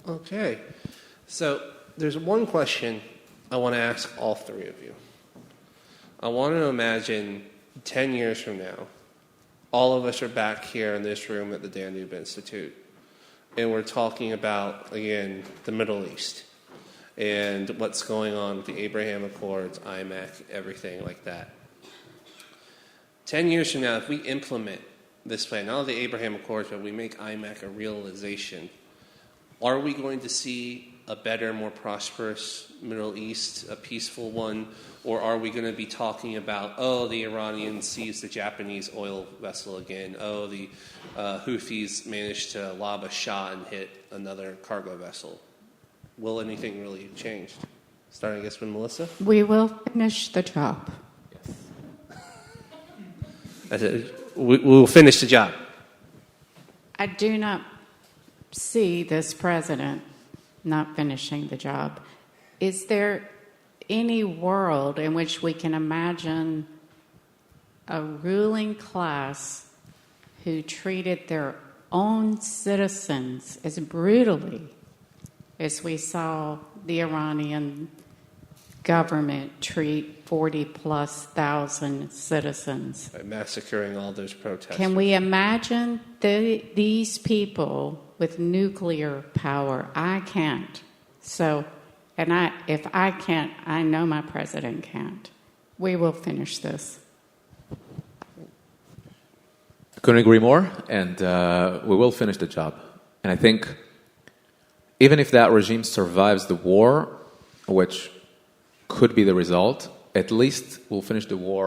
Okay. So there's one question I want to ask all three of you. I want to imagine 10 years from now, all of us are back here in this room at the Danube Institute, and we're talking about, again, the Middle East and what's going on with the Abraham Accords, IMEC, everything like that. 10 years from now, if we implement this plan, not only the Abraham Accords, but we make IMEC a realization, are we going to see a better, more prosperous Middle East, a peaceful one, or are we going to be talking about, the Iranians seized the Japanese oil vessel again, the Houthis managed to lob a shot and hit another cargo vessel? Will anything really change? Starting, I guess, with Melissa? We will finish the job. We will finish the job. I do not see this president not finishing the job. Is there any world in which we can imagine a ruling class who treated their own citizens as brutally as we saw the Iranian government treat 40+ thousand citizens? By massacring all those protesters. Can we imagine these people with nuclear power? I can't. So, if I can't, I know my president can't. We will finish this. Couldn't agree more, and we will finish the job. And I think even if that regime survives the war, which could be the result. At least we'll finish the war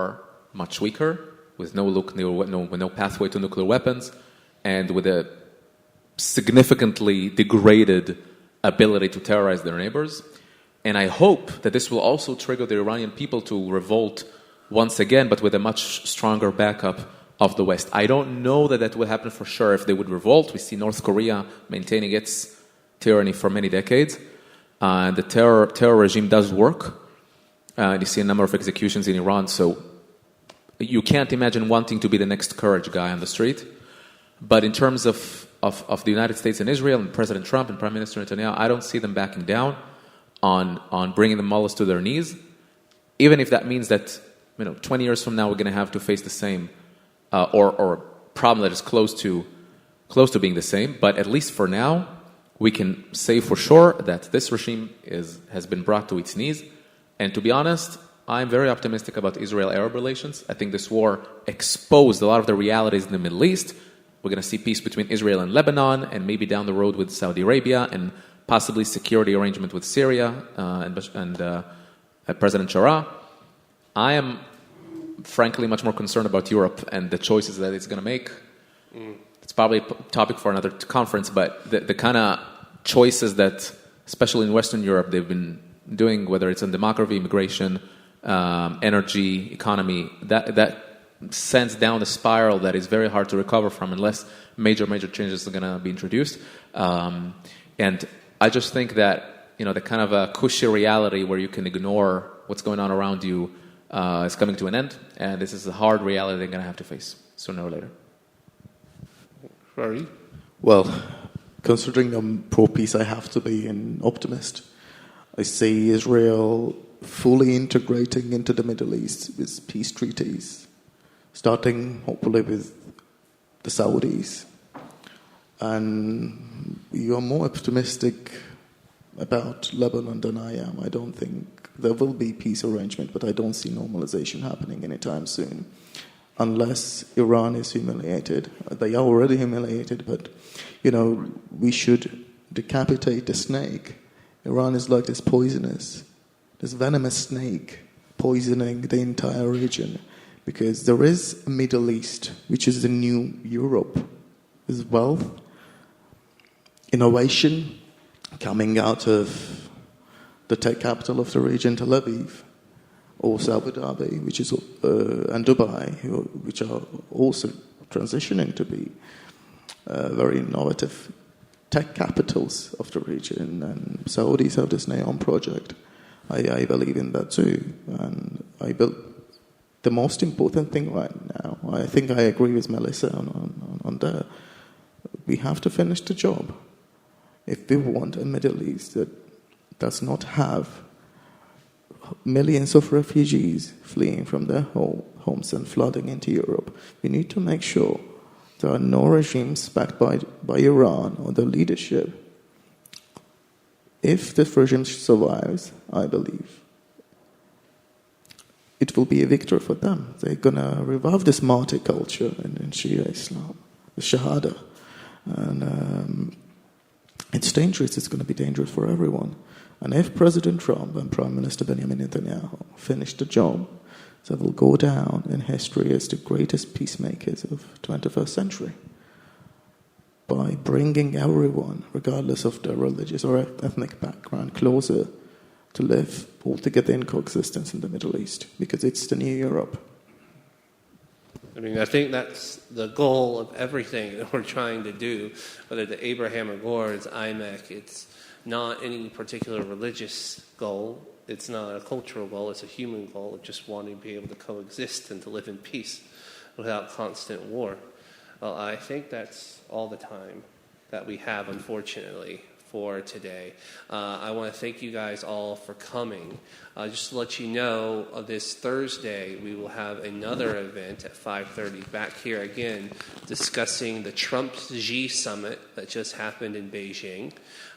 much weaker, with no pathway to nuclear weapons, and with a significantly degraded ability to terrorize their neighbors. And I hope that this will also trigger the Iranian people to revolt once again, but with a much stronger backup of the West. I don't know that will happen for sure if they would revolt. We see North Korea maintaining its tyranny for many decades. The terror regime does work. You see a number of executions in Iran, so you can't imagine wanting to be the next courage guy on the street. But in terms of the United States and Israel and President Trump and Prime Minister Netanyahu, I don't see them backing down on bringing the mullahs to their knees, even if that means that 20 years from now we're going to have to face the same or problem that is close to being the same. But at least for now, we can say for sure that this regime has been brought to its knees. And to be honest, I'm very optimistic about Israel-Arab relations. I think this war exposed a lot of the realities in the Middle East. We're going to see peace between Israel and Lebanon, and maybe down the road with Saudi Arabia, and possibly security arrangement with Syria and President Shara. I am, frankly, much more concerned about Europe and the choices that it's going to make. It's probably a topic for another conference, but the kind of choices that, especially in Western Europe, they've been doing, whether it's on demography, immigration, energy, economy, that sends down a spiral that is very hard to recover from unless major changes are going to be introduced. And I just think that the kind of a cushy reality where you can ignore what's going on around you is coming to an end, and this is a hard reality they're going to have to face sooner or later. Rory? Well, considering I'm pro-peace, I have to be an optimist. I see Israel fully integrating into the Middle East with peace treaties, starting hopefully with the Saudis. And you are more optimistic about Lebanon than I am. I don't think there will be peace arrangement, but I don't see normalization happening anytime soon, unless Iran is humiliated. They are already humiliated, but, we should decapitate the snake. Iran is like this venomous snake poisoning the entire region, because there is a Middle East, which is the new Europe, with wealth, innovation coming out of the tech capital of the region, Tel Aviv, also Abu Dhabi, and Dubai, which are also transitioning to be very innovative tech capitals of the region. And Saudis have this NEOM project. I believe in that too. And the most important thing right now, I think I agree with Melissa on that. We have to finish the job. If we want a Middle East that does not have millions of refugees fleeing from their homes and flooding into Europe, we need to make sure there are no regimes backed by Iran or the leadership. If this regime survives, I believe, it will be a victory for them. They're going to revive this martyr culture in Shia Islam, the Shahada. And it's dangerous. It's going to be dangerous for everyone. And if President Trump and Prime Minister Benjamin Netanyahu finish the job, they will go down in history as the greatest peacemakers of the 21st century by bringing everyone, regardless of their religious or ethnic background, closer to live all together in coexistence in the Middle East, because it's the new Europe. I think that's the goal of everything that we're trying to do, whether the Abraham Accords, IMEC. It's not any particular religious goal. It's not a cultural goal. It's a human goal of just wanting to be able to coexist and to live in peace without constant war. Well, I think that's all the time that we have, unfortunately, for today. I want to thank you guys all for coming. Just to let you know, this Thursday we will have another event at 5:30 back here again, discussing the Trump-Xi summit that just happened in Beijing.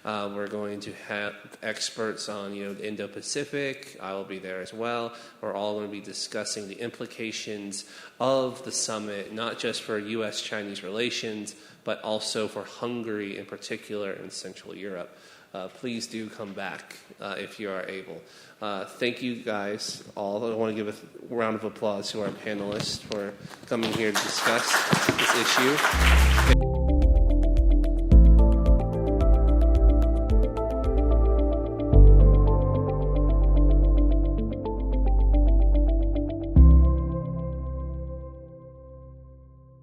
We're going to have experts on, the Indo-Pacific. I will be there as well. We're all going to be discussing the implications of the summit, not just for U.S.-Chinese relations, but also for Hungary in particular and Central Europe. please do come back if you are able. Thank you guys all. I want to give a round of applause to our panelists for coming here to discuss this issue.